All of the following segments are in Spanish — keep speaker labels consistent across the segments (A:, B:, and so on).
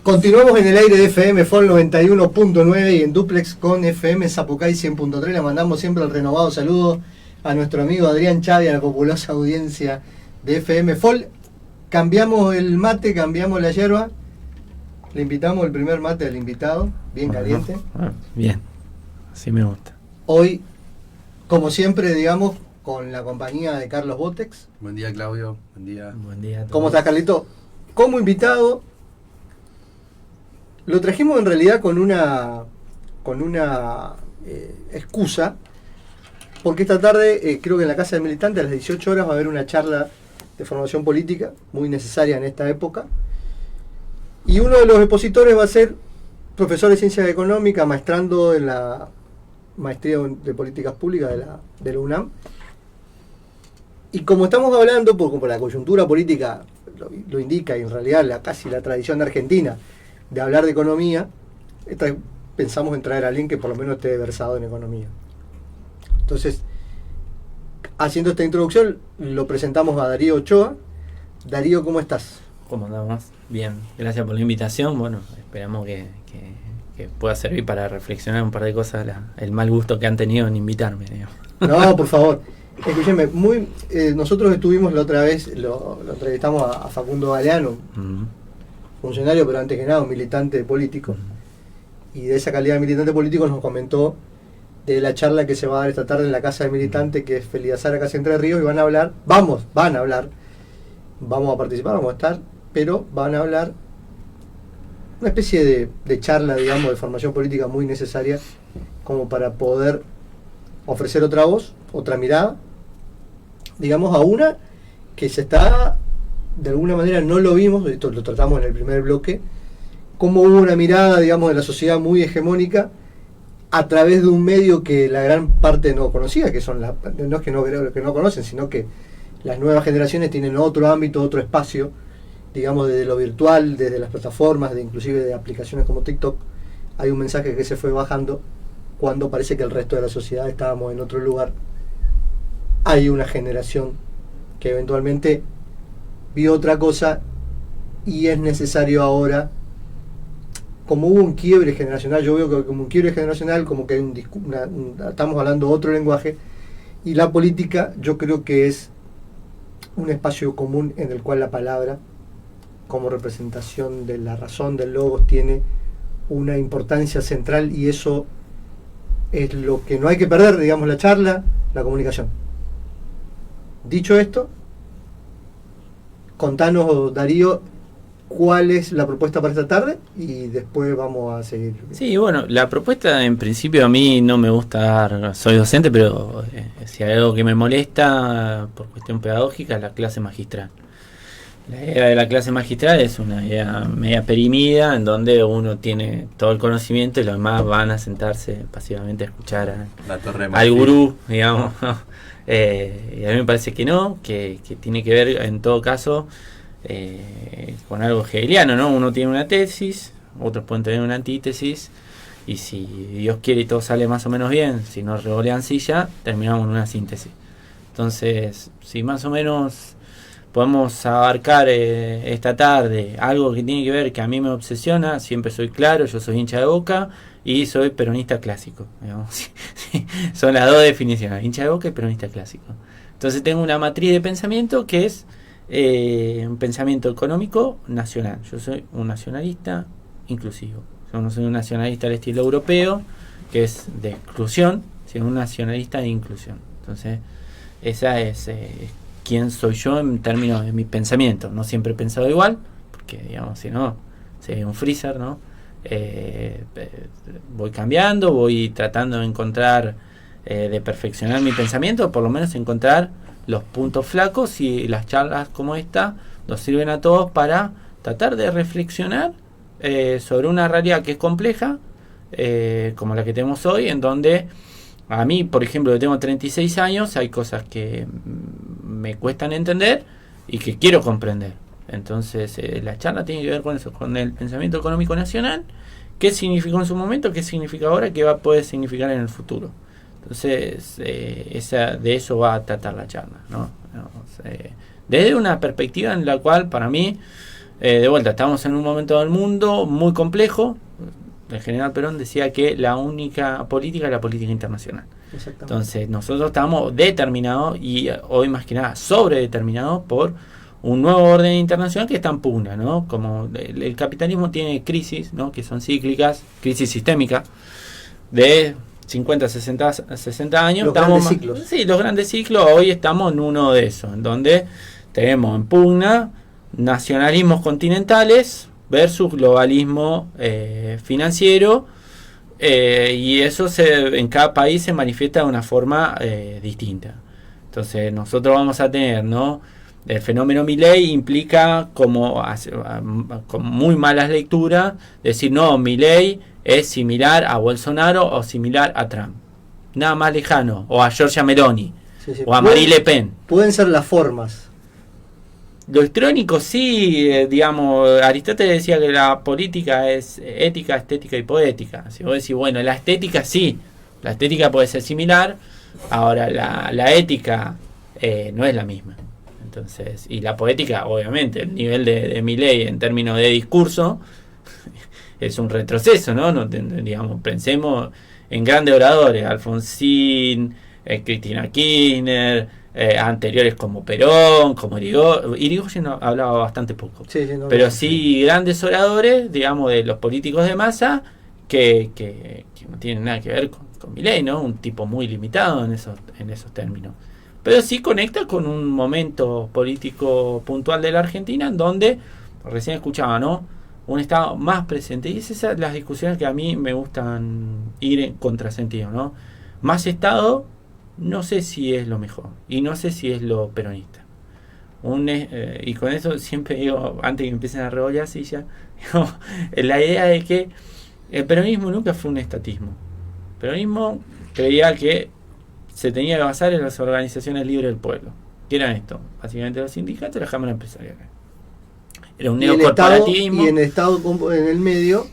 A: Continuamos en el aire de FM FOL 91.9 y en duplex con FM Zapucay 100.3. Le mandamos siempre el renovado saludo a nuestro amigo Adrián Chávez, a la populosa audiencia de FM FOL. Cambiamos el mate, cambiamos la yerba. Le invitamos el primer mate al invitado, bien caliente.
B: Bien, así me gusta.
A: Hoy, como siempre, digamos, con la compañía de Carlos Botex.
C: Buen día, Claudio. Buen día.
B: Buen día a todos.
A: ¿Cómo estás, Carlito? Como invitado, lo trajimos en realidad con una excusa, porque esta tarde, creo que en la Casa del Militante, a las 18 horas, va a haber una charla de formación política, muy necesaria en esta época. Y uno de los expositores va a ser profesor de Ciencias Económicas, maestrando en la Maestría de Políticas Públicas de la UNAM. Y como estamos hablando, como la coyuntura política lo indica, y en realidad casi la tradición de Argentina, de hablar de economía, pensamos en traer a alguien que por lo menos esté versado en economía. Entonces, haciendo esta introducción, lo presentamos a Darío Ochoa. Darío, ¿cómo estás?
B: ¿Cómo andamos? Bien, gracias por la invitación. Bueno, esperamos que pueda servir para reflexionar un par de cosas, el mal gusto que han tenido en invitarme, digamos.
A: No, por favor. Escúcheme, nosotros estuvimos la otra vez, lo entrevistamos a Facundo Galeano, funcionario, pero antes que nada un militante político, y de esa calidad de militante político nos comentó de la charla que se va a dar esta tarde en la Casa del Militante, que es Felidazara, Casa Entre Ríos, y vamos a participar, vamos a estar, pero van a hablar una especie de charla, digamos, de formación política muy necesaria, como para poder ofrecer otra voz, otra mirada, digamos, a una que se está, de alguna manera no lo vimos, esto lo tratamos en el primer bloque, como hubo una mirada, digamos, de la sociedad muy hegemónica a través de un medio que la gran parte no conocía, que son no es que no conocen, sino que las nuevas generaciones tienen otro ámbito, otro espacio, digamos, desde lo virtual, desde las plataformas, inclusive de aplicaciones como TikTok. Hay un mensaje que se fue bajando cuando parece que el resto de la sociedad estábamos en otro lugar. Hay una generación que eventualmente vio otra cosa y es necesario ahora, como hubo un quiebre generacional, yo veo que como un quiebre generacional, como que hay estamos hablando otro lenguaje, y la política yo creo que es un espacio común en el cual la palabra, como representación de la razón, del logos, tiene una importancia central, y eso es lo que no hay que perder, digamos, la charla, la comunicación. Dicho esto, contanos, Darío, cuál es la propuesta para esta tarde y después vamos a seguir.
B: Sí, bueno, la propuesta en principio a mí no me gusta dar, soy docente, pero si hay algo que me molesta por cuestión pedagógica es la clase magistral. La idea de la clase magistral es una idea media perimida, en donde uno tiene todo el conocimiento y los demás van a sentarse pasivamente a escuchar al gurú, digamos. Y a mí me parece que no, que tiene que ver en todo caso con algo hegeliano, ¿no? Uno tiene una tesis, otros pueden tener una antítesis, y si Dios quiere y todo sale más o menos bien, si no revolean silla, terminamos en una síntesis. Entonces, si más o menos podemos abarcar esta tarde algo que tiene que ver, que a mí me obsesiona, siempre soy claro, yo soy hincha de Boca y soy peronista clásico, digamos. Sí, son las dos definiciones, hincha de Boca y peronista clásico. Entonces tengo una matriz de pensamiento que es un pensamiento económico nacional. Yo soy un nacionalista inclusivo. Yo no soy un nacionalista al estilo europeo, que es de exclusión, sino un nacionalista de inclusión. Entonces, esa es quién soy yo en términos de mi pensamiento. No siempre he pensado igual, porque, digamos, si no, sería un freezer, ¿no? Voy cambiando, voy tratando de encontrar, de perfeccionar mi pensamiento, por lo menos encontrar los puntos flacos, y las charlas como esta nos sirven a todos para tratar de reflexionar sobre una realidad que es compleja, como la que tenemos hoy, en donde a mí, por ejemplo, que tengo 36 años, hay cosas que me cuestan entender y que quiero comprender. Entonces, la charla tiene que ver con eso, con el pensamiento económico nacional, qué significó en su momento, qué significa ahora, qué va a poder significar en el futuro. Entonces, de eso va a tratar la charla, ¿no? Desde una perspectiva en la cual, para mí, De vuelta, estamos en un momento del mundo muy complejo. El general Perón decía que la única política es la política internacional. Entonces nosotros estamos determinados, y hoy más que nada sobredeterminados, por un nuevo orden internacional que está en pugna, ¿no? Como el capitalismo tiene crisis, ¿no? Que son cíclicas, crisis sistémica de 50, 60 años.
A: Los grandes ciclos.
B: Sí, los grandes ciclos. Hoy estamos en uno de esos, en donde tenemos en pugna nacionalismos continentales versus globalismo financiero, y eso en cada país se manifiesta de una forma distinta. Entonces nosotros vamos a tener, ¿no? El fenómeno Milei implica, como con muy malas lecturas, decir, no, Milei es similar a Bolsonaro o similar a Trump. Nada más lejano. O a Giorgia Meloni.
A: Sí, sí.
B: O a Marine Le Pen.
A: Pueden ser las formas.
B: Lo electrónico sí, digamos, Aristóteles decía que la política es ética, estética y poética. Si vos decís, bueno, la estética sí, la estética puede ser similar, ahora la ética no es la misma. Entonces, y la poética, obviamente, el nivel de Milei en términos de discurso es un retroceso, ¿no? Digamos, pensemos en grandes oradores, Alfonsín, Cristina Kirchner, anteriores como Perón, como Irigoyen hablaba bastante poco, pero sí grandes oradores, digamos, de los políticos de masa que no tienen nada que ver con Milei, ¿no? Un tipo muy limitado en esos términos, pero sí conecta con un momento político puntual de la Argentina, en donde recién escuchaba, ¿no? Un Estado más presente, y esas son las discusiones que a mí me gustan ir en contrasentido, ¿no? Más Estado, no sé si es lo mejor, y no sé si es lo peronista. Y con eso siempre digo, antes que empiecen a revolver silla, digo, la idea de que el peronismo nunca fue un estatismo. El peronismo creía que se tenía que basar en las organizaciones libres del pueblo, que eran esto, básicamente los sindicatos y la Cámara Empresarial. Era un neocorporativismo.
A: Y en el Estado en el medio,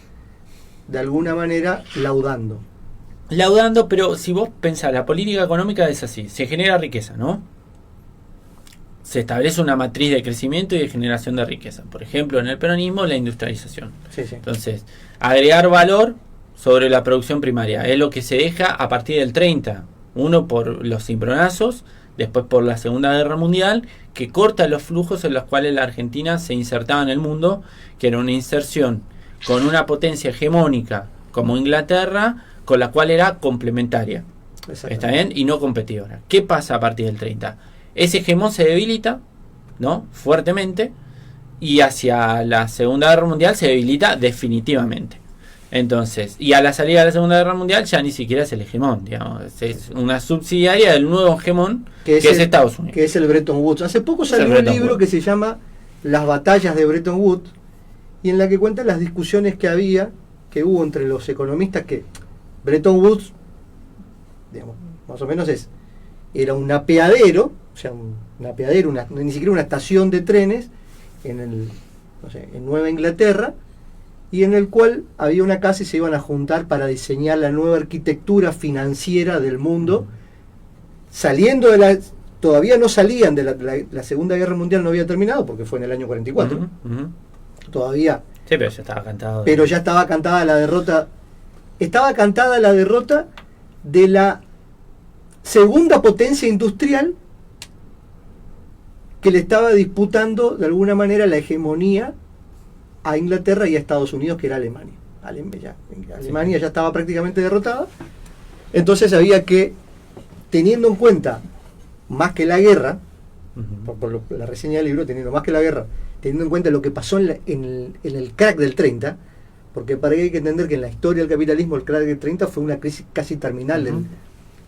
A: de alguna manera, laudando,
B: pero si vos pensás, la política económica es así, se genera riqueza, ¿no? Se establece una matriz de crecimiento y de generación de riqueza. Por ejemplo, en el peronismo, la industrialización.
A: Sí, sí.
B: Entonces, agregar valor sobre la producción primaria es lo que se deja a partir del 30. Uno por los cimbronazos, después por la Segunda Guerra Mundial, que corta los flujos en los cuales la Argentina se insertaba en el mundo, que era una inserción con una potencia hegemónica como Inglaterra, con la cual era complementaria, ¿está bien? Y no competidora. ¿Qué pasa a partir del 30? Ese hegemón se debilita, ¿no? Fuertemente, y hacia la Segunda Guerra Mundial se debilita definitivamente. Entonces, y a la salida de la Segunda Guerra Mundial ya ni siquiera es el hegemón, digamos, es una subsidiaria del nuevo hegemón que es Estados Unidos.
A: Que es el Bretton Woods. Hace poco salió un libro que se llama Las batallas de Bretton Woods, y en la que cuenta las discusiones que hubo entre los economistas, que Bretton Woods, digamos, más o menos era un apeadero, o sea, ni siquiera una estación de trenes en Nueva Inglaterra, y en el cual había una casa y se iban a juntar para diseñar la nueva arquitectura financiera del mundo, saliendo todavía no salían de la Segunda Guerra Mundial, no había terminado porque fue en el año 44. Todavía.
B: Sí, pero ya estaba cantado.
A: Pero ya estaba cantada la derrota. Estaba cantada la derrota de la segunda potencia industrial que le estaba disputando de alguna manera la hegemonía a Inglaterra y a Estados Unidos, que era Alemania. Alemania ya estaba prácticamente derrotada. Entonces había que, teniendo en cuenta más que la guerra, por la reseña del libro, teniendo más que la guerra, teniendo en cuenta lo que pasó en el crack del 30, porque para hay que entender que en la historia del capitalismo el crack del 30 fue una crisis casi terminal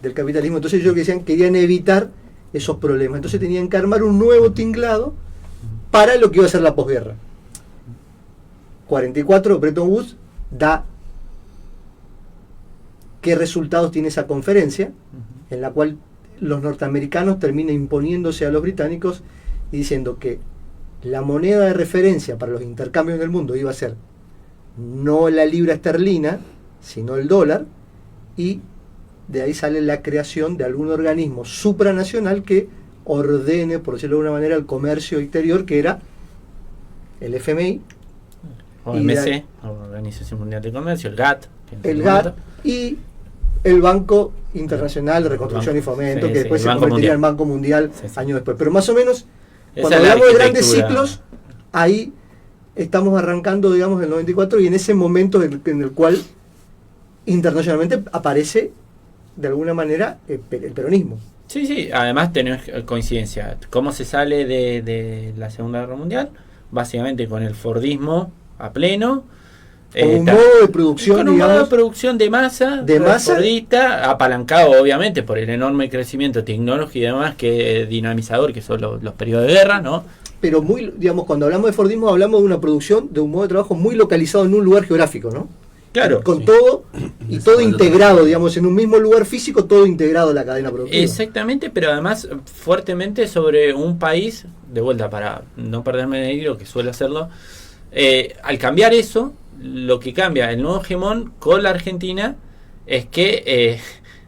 A: del capitalismo. Entonces ellos querían evitar esos problemas. Entonces tenían que armar un nuevo tinglado para lo que iba a ser la posguerra. 44, Bretton Woods da qué resultados tiene esa conferencia, en la cual los norteamericanos terminan imponiéndose a los británicos y diciendo que la moneda de referencia para los intercambios en el mundo iba a ser no la libra esterlina, sino el dólar, y de ahí sale la creación de algún organismo supranacional que ordene, por decirlo de alguna manera, el comercio exterior, que era el FMI,
B: OMC, Organización Mundial de Comercio, el GATT,
A: el GATT y el Banco Internacional de Reconstrucción y Fomento,
B: sí,
A: que después
B: sí,
A: se convertiría en Banco Mundial
B: sí, sí.
A: años después. Pero más o menos,
B: Esa
A: cuando
B: es la
A: hablamos de grandes
B: arquitectura.
A: ciclos, ahí estamos arrancando, digamos, el 94 y en ese momento en el cual internacionalmente aparece de alguna manera el peronismo.
B: Sí, sí, además tenés coincidencia. ¿Cómo se sale de la Segunda Guerra Mundial? Básicamente con el Fordismo a pleno.
A: Con un modo de producción,
B: con un
A: digamos,
B: modo de producción de masa, fordista, apalancado obviamente por el enorme crecimiento tecnológico y demás, que dinamizador, que son los periodos de guerra, ¿no?
A: Pero muy, digamos, cuando hablamos de Fordismo hablamos de una producción, de un modo de trabajo muy localizado en un lugar geográfico, ¿no?
B: Claro.
A: Con
B: Sí.
A: todo y todo integrado, digamos, en un mismo lugar físico, todo integrado a la cadena productiva.
B: Exactamente, pero además fuertemente sobre un país, de vuelta para no perderme de hilo, que suele hacerlo, al cambiar eso, lo que cambia el nuevo hegemón con la Argentina es que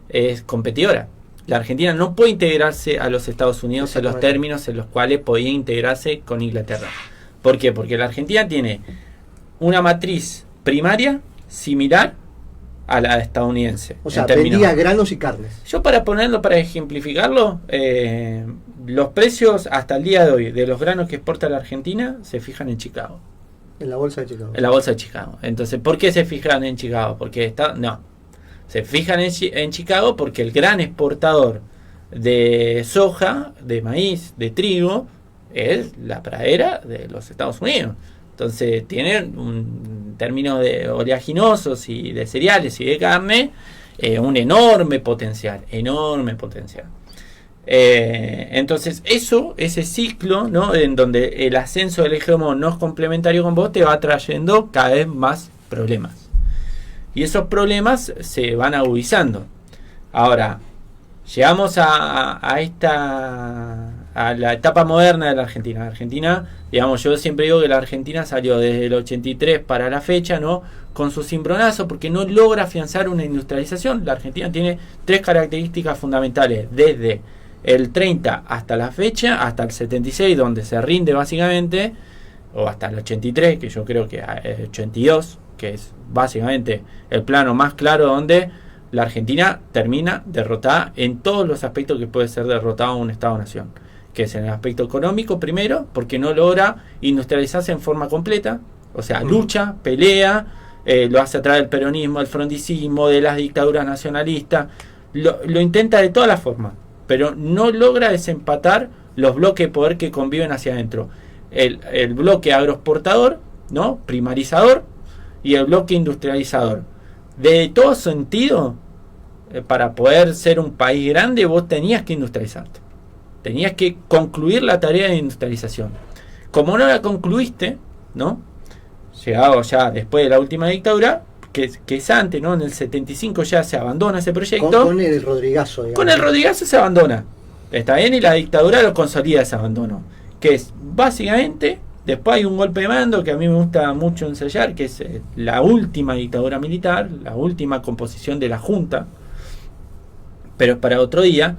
B: es competidora. La Argentina no puede integrarse a los Estados Unidos en los términos en los cuales podía integrarse con Inglaterra. ¿Por qué? Porque la Argentina tiene una matriz primaria similar a la estadounidense.
A: O sea, vendía granos y carnes.
B: Yo para ejemplificarlo, los precios hasta el día de hoy de los granos que exporta la Argentina se fijan en Chicago.
A: En la bolsa de Chicago.
B: En la bolsa de Chicago. Entonces, ¿por qué se fijan en Chicago? Porque se fijan en Chicago porque el gran exportador de soja, de maíz, de trigo, es la pradera de los Estados Unidos. Entonces tienen un término de oleaginosos y de cereales y de carne, un enorme potencial. Entonces ese ciclo, ¿no? En donde el ascenso del hegemón no es complementario con vos, te va trayendo cada vez más problemas. Y esos problemas se van agudizando. Ahora, llegamos a la etapa moderna de la Argentina. La Argentina, digamos, yo siempre digo que la Argentina salió desde el 83 para la fecha, ¿no? Con su cimbronazo, porque no logra afianzar una industrialización. La Argentina tiene 3 características fundamentales, desde el 30 hasta la fecha, hasta el 76, donde se rinde básicamente, o hasta el 83, que yo creo que el 82, que es básicamente el plano más claro donde la Argentina termina derrotada en todos los aspectos que puede ser derrotado un Estado-nación, que es en el aspecto económico primero, porque no logra industrializarse en forma completa, o sea, lucha, pelea, lo hace a través del peronismo, del frondicismo, de las dictaduras nacionalistas, lo intenta de todas las formas, pero no logra desempatar los bloques de poder que conviven hacia adentro. El bloque agroexportador, ¿no? Primarizador, y el bloque industrializador. De todo sentido, para poder ser un país grande, vos tenías que industrializarte. Tenías que concluir la tarea de industrialización. Como no la concluiste, ¿no? Llegado ya después de la última dictadura, que es antes, ¿no? En el 75 ya se abandona ese proyecto.
A: Con el Rodrigazo, digamos.
B: Con el Rodrigazo se abandona. Está bien, y la dictadura lo consolida ese abandono. Que es básicamente, después hay un golpe de mando que a mí me gusta mucho ensayar, que es la última dictadura militar, la última composición de la Junta, pero es para otro día,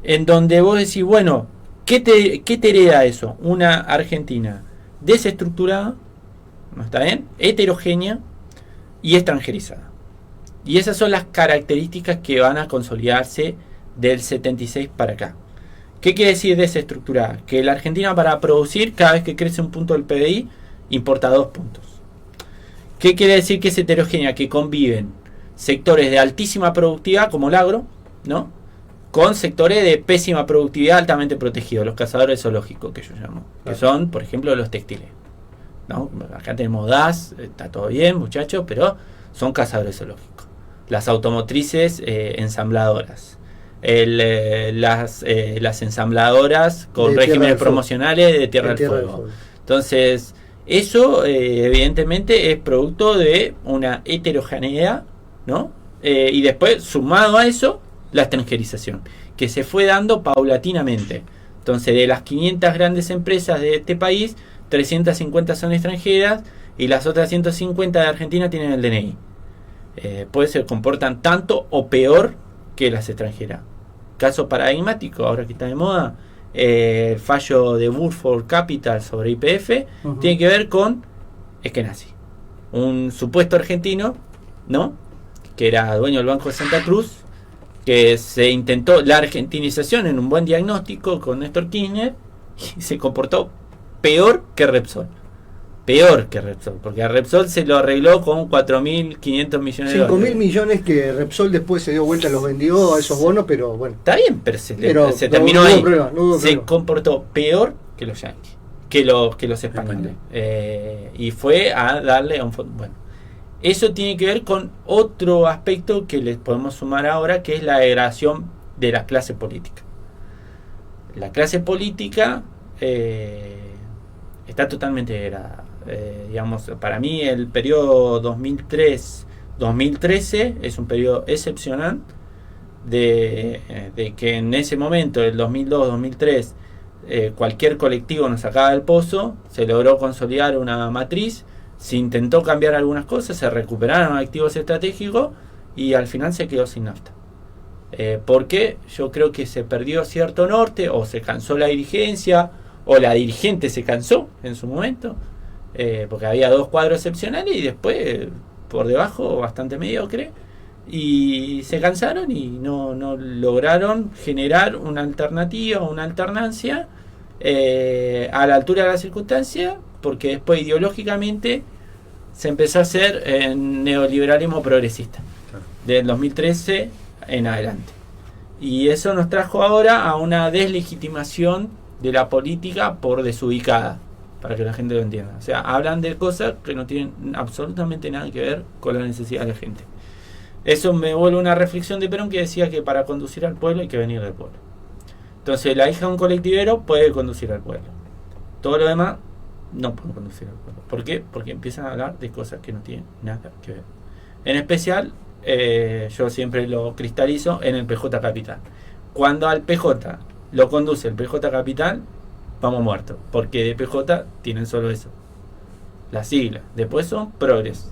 B: en donde vos decís, bueno, ¿qué te hereda eso? Una Argentina desestructurada, ¿no está bien? Heterogénea y extranjerizada. Y esas son las características que van a consolidarse del 76 para acá. ¿Qué quiere decir desestructurada? Que la Argentina, para producir, cada vez que crece un punto del PBI, importa 2 puntos. ¿Qué quiere decir que es heterogénea? Que conviven sectores de altísima productividad, como el agro, ¿no? Con sectores de pésima productividad altamente protegidos, los cazadores zoológicos, que yo llamo, que son, por ejemplo, los textiles, ¿no? Acá tenemos DAS, está todo bien, muchachos, pero son cazadores zoológicos. Las automotrices ensambladoras. Las ensambladoras con regímenes promocionales de Tierra del Fuego. Entonces, eso evidentemente es producto de una heterogeneidad, ¿no? Y después, sumado a eso, la extranjerización, que se fue dando paulatinamente. Entonces, de las 500 grandes empresas de este país, 350 son extranjeras y las otras 150 de Argentina tienen el DNI. Pues se comportan tanto o peor que las extranjeras. Caso paradigmático, ahora que está de moda, el fallo de Burford Capital sobre YPF, tiene que ver con Eskenazi, un supuesto argentino, ¿no?, que era dueño del Banco de Santa Cruz, que se intentó la argentinización en un buen diagnóstico con Néstor Kirchner y se comportó peor que Repsol. Peor que Repsol, porque a Repsol se lo arregló con 4.500 millones de dólares.
A: 5.000 millones que Repsol después se dio vuelta, los vendió a esos bonos, pero bueno.
B: Está bien, pero se terminó ahí. Se comportó peor que los yanquis, que los españoles. Y fue a darle a un fondo. Bueno, eso tiene que ver con otro aspecto que les podemos sumar ahora, que es la degradación de la clase política. La clase política está totalmente degradada. Digamos, para mí el periodo 2003-2013 es un periodo excepcional de que en ese momento, el 2002-2003, cualquier colectivo nos sacaba del pozo, se logró consolidar una matriz, se intentó cambiar algunas cosas, se recuperaron activos estratégicos y al final se quedó sin nafta. Porque yo creo que se perdió cierto norte, o se cansó la dirigencia, o la dirigente se cansó en su momento, porque había dos cuadros excepcionales y después por debajo bastante mediocre, y se cansaron y no lograron generar una alternativa, una alternancia a la altura de la circunstancia, porque después ideológicamente se empezó a hacer neoliberalismo progresista del 2013 en adelante, y eso nos trajo ahora a una deslegitimación de la política por desubicada, para que la gente lo entienda. O sea, hablan de cosas que no tienen absolutamente nada que ver con la necesidad de la gente. Eso me vuelve una reflexión de Perón, que decía que para conducir al pueblo hay que venir del pueblo. Entonces la hija de un colectivero puede conducir al pueblo, todo lo demás no puede conducir al pueblo. ¿Por qué? Porque empiezan a hablar de cosas que no tienen nada que ver. En especial, yo siempre lo cristalizo en el PJ Capital. Cuando al PJ lo conduce el PJ Capital, vamos muertos, porque de PJ tienen solo eso, la sigla. Después son progres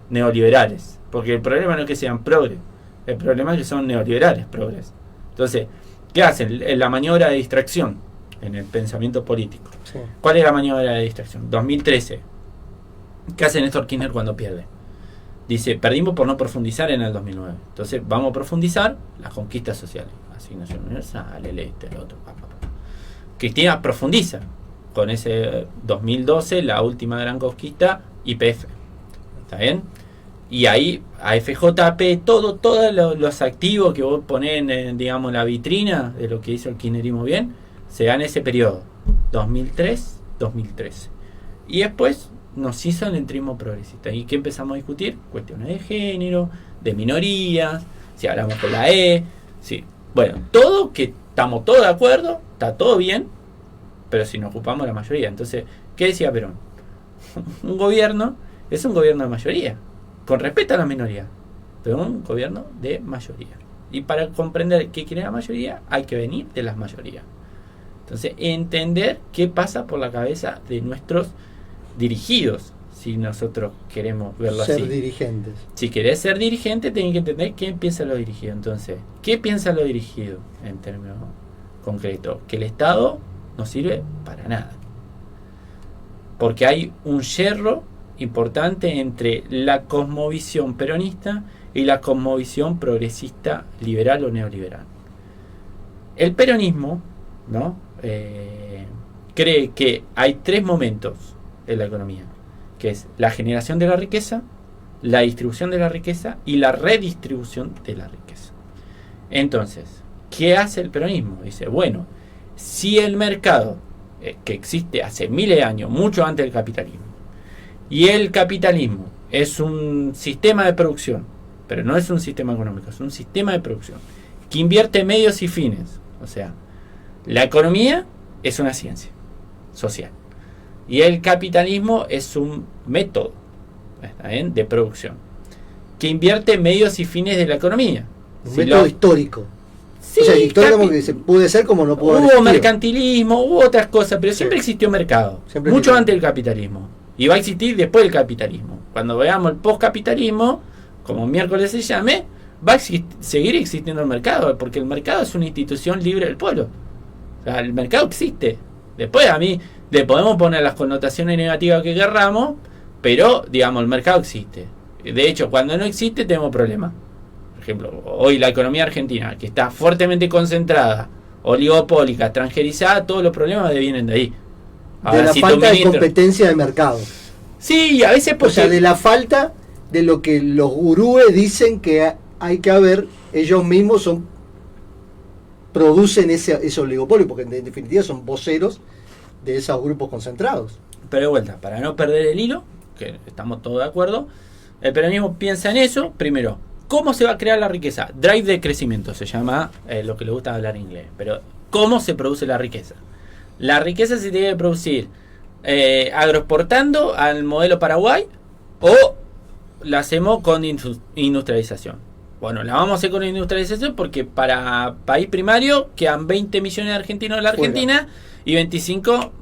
B: neoliberales, porque el problema no es que sean progres, el problema es que son neoliberales progres. Entonces, ¿qué hacen? La maniobra de distracción en el pensamiento político. Sí. ¿Cuál es la maniobra de distracción? 2013. ¿Qué hace Néstor Kirchner cuando pierde? Dice, perdimos por no profundizar en el 2009. Entonces vamos a profundizar las conquistas sociales. Asignación universal, el este, el otro. Cristina profundiza con ese 2012, la última gran conquista, YPF. ¿Está bien? Y ahí, a FJP, todos los activos que vos ponés en, digamos, la vitrina de lo que hizo el kirchnerismo bien, se da en ese periodo, 2003-2013. Y después nos hizo el entrismo progresista. ¿Y qué empezamos a discutir? Cuestiones de género, de minorías, si hablamos con la sí. Bueno, todo que estamos todos de acuerdo, está todo bien, pero si nos ocupamos la mayoría. Entonces, ¿qué decía Perón? Un gobierno es un gobierno de mayoría, con respeto a la minoría, pero un gobierno de mayoría. Y para comprender qué quiere la mayoría, hay que venir de las mayorías. Entonces, entender qué pasa por la cabeza de nuestros dirigidos, si nosotros queremos verlo así.
A: Ser dirigentes.
B: Si querés ser dirigente, tenés que entender qué piensa lo dirigido. Entonces, ¿qué piensa lo dirigido en términos concretos? Que el Estado no sirve para nada. Porque hay un yerro importante entre la cosmovisión peronista y la cosmovisión progresista liberal o neoliberal. El peronismo, ¿no?, cree que hay tres momentos en la economía, que es la generación de la riqueza, la distribución de la riqueza y la redistribución de la riqueza. Entonces, ¿qué hace el peronismo? Dice, bueno, si el mercado que existe hace miles de años, mucho antes del capitalismo, y el capitalismo es un sistema de producción, pero no es un sistema económico, es un sistema de producción que invierte medios y fines. O sea, la economía es una ciencia social y el capitalismo es un método, ¿está bien?, de producción que invierte medios y fines de la economía.
A: Un método histórico.
B: Sí,
A: o sea, histórico que se puede ser como no pudo haber
B: hubo
A: existido.
B: Mercantilismo, hubo otras cosas, pero siempre
A: Sí.
B: existió mercado,
A: Siempre
B: mucho
A: existió.
B: antes del capitalismo, y va a existir después del capitalismo. Cuando veamos el postcapitalismo, como miércoles se llame, va a seguir existiendo el mercado, porque el mercado es una institución libre del pueblo. O sea, el mercado existe. Después a mí le podemos poner las connotaciones negativas que querramos, pero digamos, el mercado existe. De hecho, cuando no existe tenemos problemas. Por ejemplo, hoy la economía argentina, que está fuertemente concentrada, oligopólica, extranjerizada, todos los problemas vienen de ahí.
A: Ahora, de la falta de competencia de mercado.
B: Sí, a veces
A: porque... O sea, de la falta de lo que los gurúes dicen que hay que haber, ellos mismos producen ese oligopolio, porque en definitiva son voceros de esos grupos concentrados.
B: Pero de vuelta, para no perder el hilo, que estamos todos de acuerdo, el peronismo piensa en eso. Primero, ¿cómo se va a crear la riqueza? Drive de crecimiento se llama, lo que le gusta hablar inglés. Pero, ¿cómo se produce la riqueza? La riqueza se tiene que producir agroexportando al modelo Paraguay, o la hacemos con industrialización. Bueno, la vamos a hacer con industrialización porque para país primario quedan 20 millones de argentinos en la Argentina. Fuera. Y 25,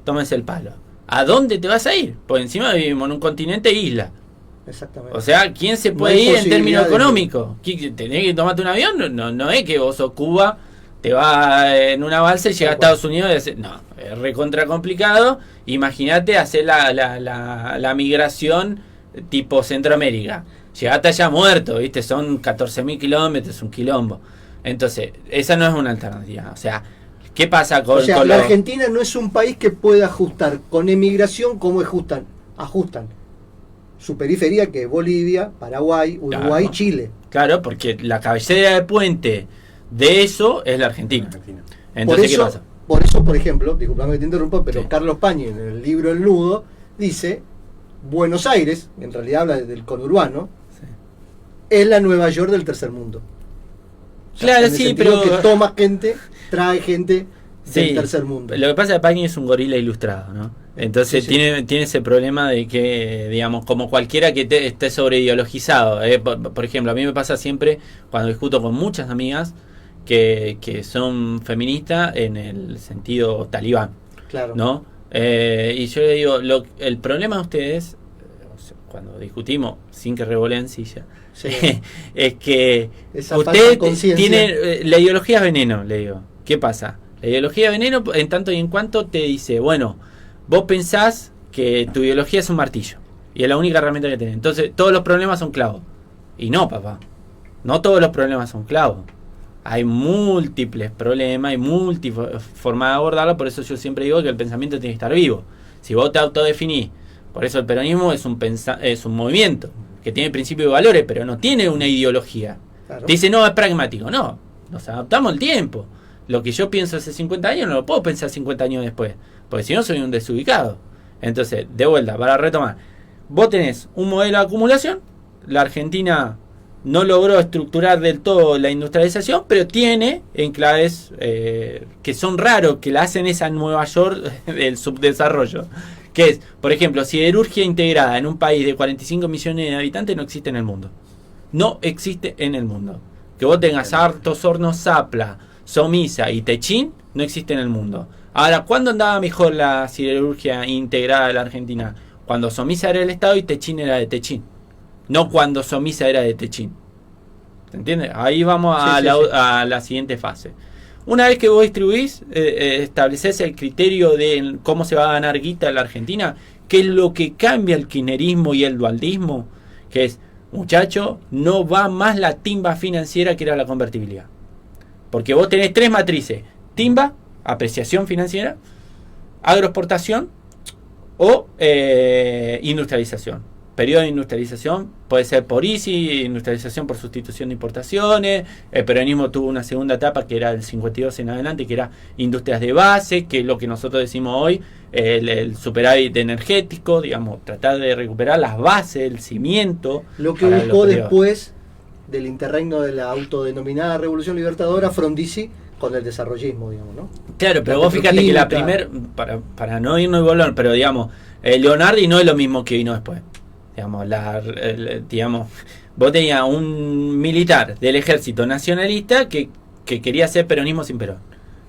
B: tómense el palo. ¿A dónde te vas a ir? Porque encima vivimos en un continente isla.
A: Exactamente.
B: O sea, ¿quién se puede ir en términos económicos? ¿Tenés que tomarte un avión? No es que vos sos Cuba, te vas en una balsa y llegas a Estados Unidos y haces... No, es recontra complicado. Imagínate hacer la migración tipo Centroamérica. Llegaste allá muerto, ¿viste? Son 14.000 kilómetros, un quilombo. Entonces, esa no es una alternativa. O sea, ¿qué pasa con...
A: O sea, la Argentina no es un país que pueda ajustar con emigración como ajustan su periferia, que es Bolivia, Paraguay, Uruguay, claro. Chile.
B: Claro, porque la cabecera de puente de eso es la Argentina. Entonces, ¿qué pasa?
A: Por eso, por ejemplo, disculpame que te interrumpa, pero sí. Carlos Pañi en el libro El Nudo dice, Buenos Aires, en realidad habla del conurbano, sí. Es la Nueva York del tercer mundo. O sea,
B: claro, sí, pero...
A: que toma gente, trae gente del tercer mundo.
B: Lo que pasa es que Pañi es un gorila ilustrado, ¿no? Entonces sí. Tiene ese problema de que, digamos, como cualquiera que esté sobreideologizado. Por ejemplo, a mí me pasa siempre cuando discuto con muchas amigas que son feministas en el sentido talibán,
A: claro.
B: ¿no? Y yo le digo, el problema de ustedes, cuando discutimos sin que revoleen silla, sí. Es que ustedes tienen... la ideología es veneno, le digo. ¿Qué pasa? La ideología es veneno en tanto y en cuanto te dice, bueno, vos pensás que tu ideología es un martillo y es la única herramienta que tenés. Entonces todos los problemas son clavos. Y no, papá. No todos los problemas son clavos. Hay múltiples problemas, hay múltiples formas de abordarlo. Por eso yo siempre digo que el pensamiento tiene que estar vivo. Si vos te autodefinís, por eso el peronismo es un movimiento que tiene principios y valores, pero no tiene una ideología. Claro. Te dice, no, es pragmático. No, nos adaptamos al tiempo. Lo que yo pienso hace 50 años no lo puedo pensar 50 años después, porque si no soy un desubicado. Entonces, de vuelta, para retomar, vos tenés un modelo de acumulación. La Argentina no logró estructurar del todo la industrialización, pero tiene enclaves que son raros, que la hacen esa Nueva York del subdesarrollo. Que es, por ejemplo, siderurgia integrada en un país de 45 millones de habitantes no existe en el mundo. No existe en el mundo. Que vos tengas hartos hornos Zapla, Somisa y Techín, no existe en el mundo. Ahora, ¿cuándo andaba mejor la siderurgia integrada de la Argentina? Cuando Somisa era del Estado y Techín era de Techín. No cuando Somisa era de Techín. ¿Se entiende? Ahí vamos a la siguiente fase. Una vez que vos distribuís, estableces el criterio de cómo se va a ganar guita en la Argentina, que es lo que cambia el kirchnerismo y el dualdismo, que es, muchacho, no va más la timba financiera que era la convertibilidad. Porque vos tenés tres matrices: timba, apreciación financiera, agroexportación o industrialización. Periodo de industrialización puede ser por ICI, industrialización por sustitución de importaciones. El peronismo tuvo una segunda etapa que era del 52 en adelante, que era industrias de base, que es lo que nosotros decimos hoy, el superávit energético, digamos, tratar de recuperar las bases, el cimiento.
A: Lo que buscó después del interregno de la autodenominada Revolución Libertadora, Frondizi, con el desarrollismo, digamos, ¿no?
B: Claro, pero vos fíjate que la primer, para no irnos y volver, pero digamos, Leonardi no es lo mismo que vino después. Digamos, vos tenías un militar del ejército nacionalista que quería hacer peronismo sin Perón,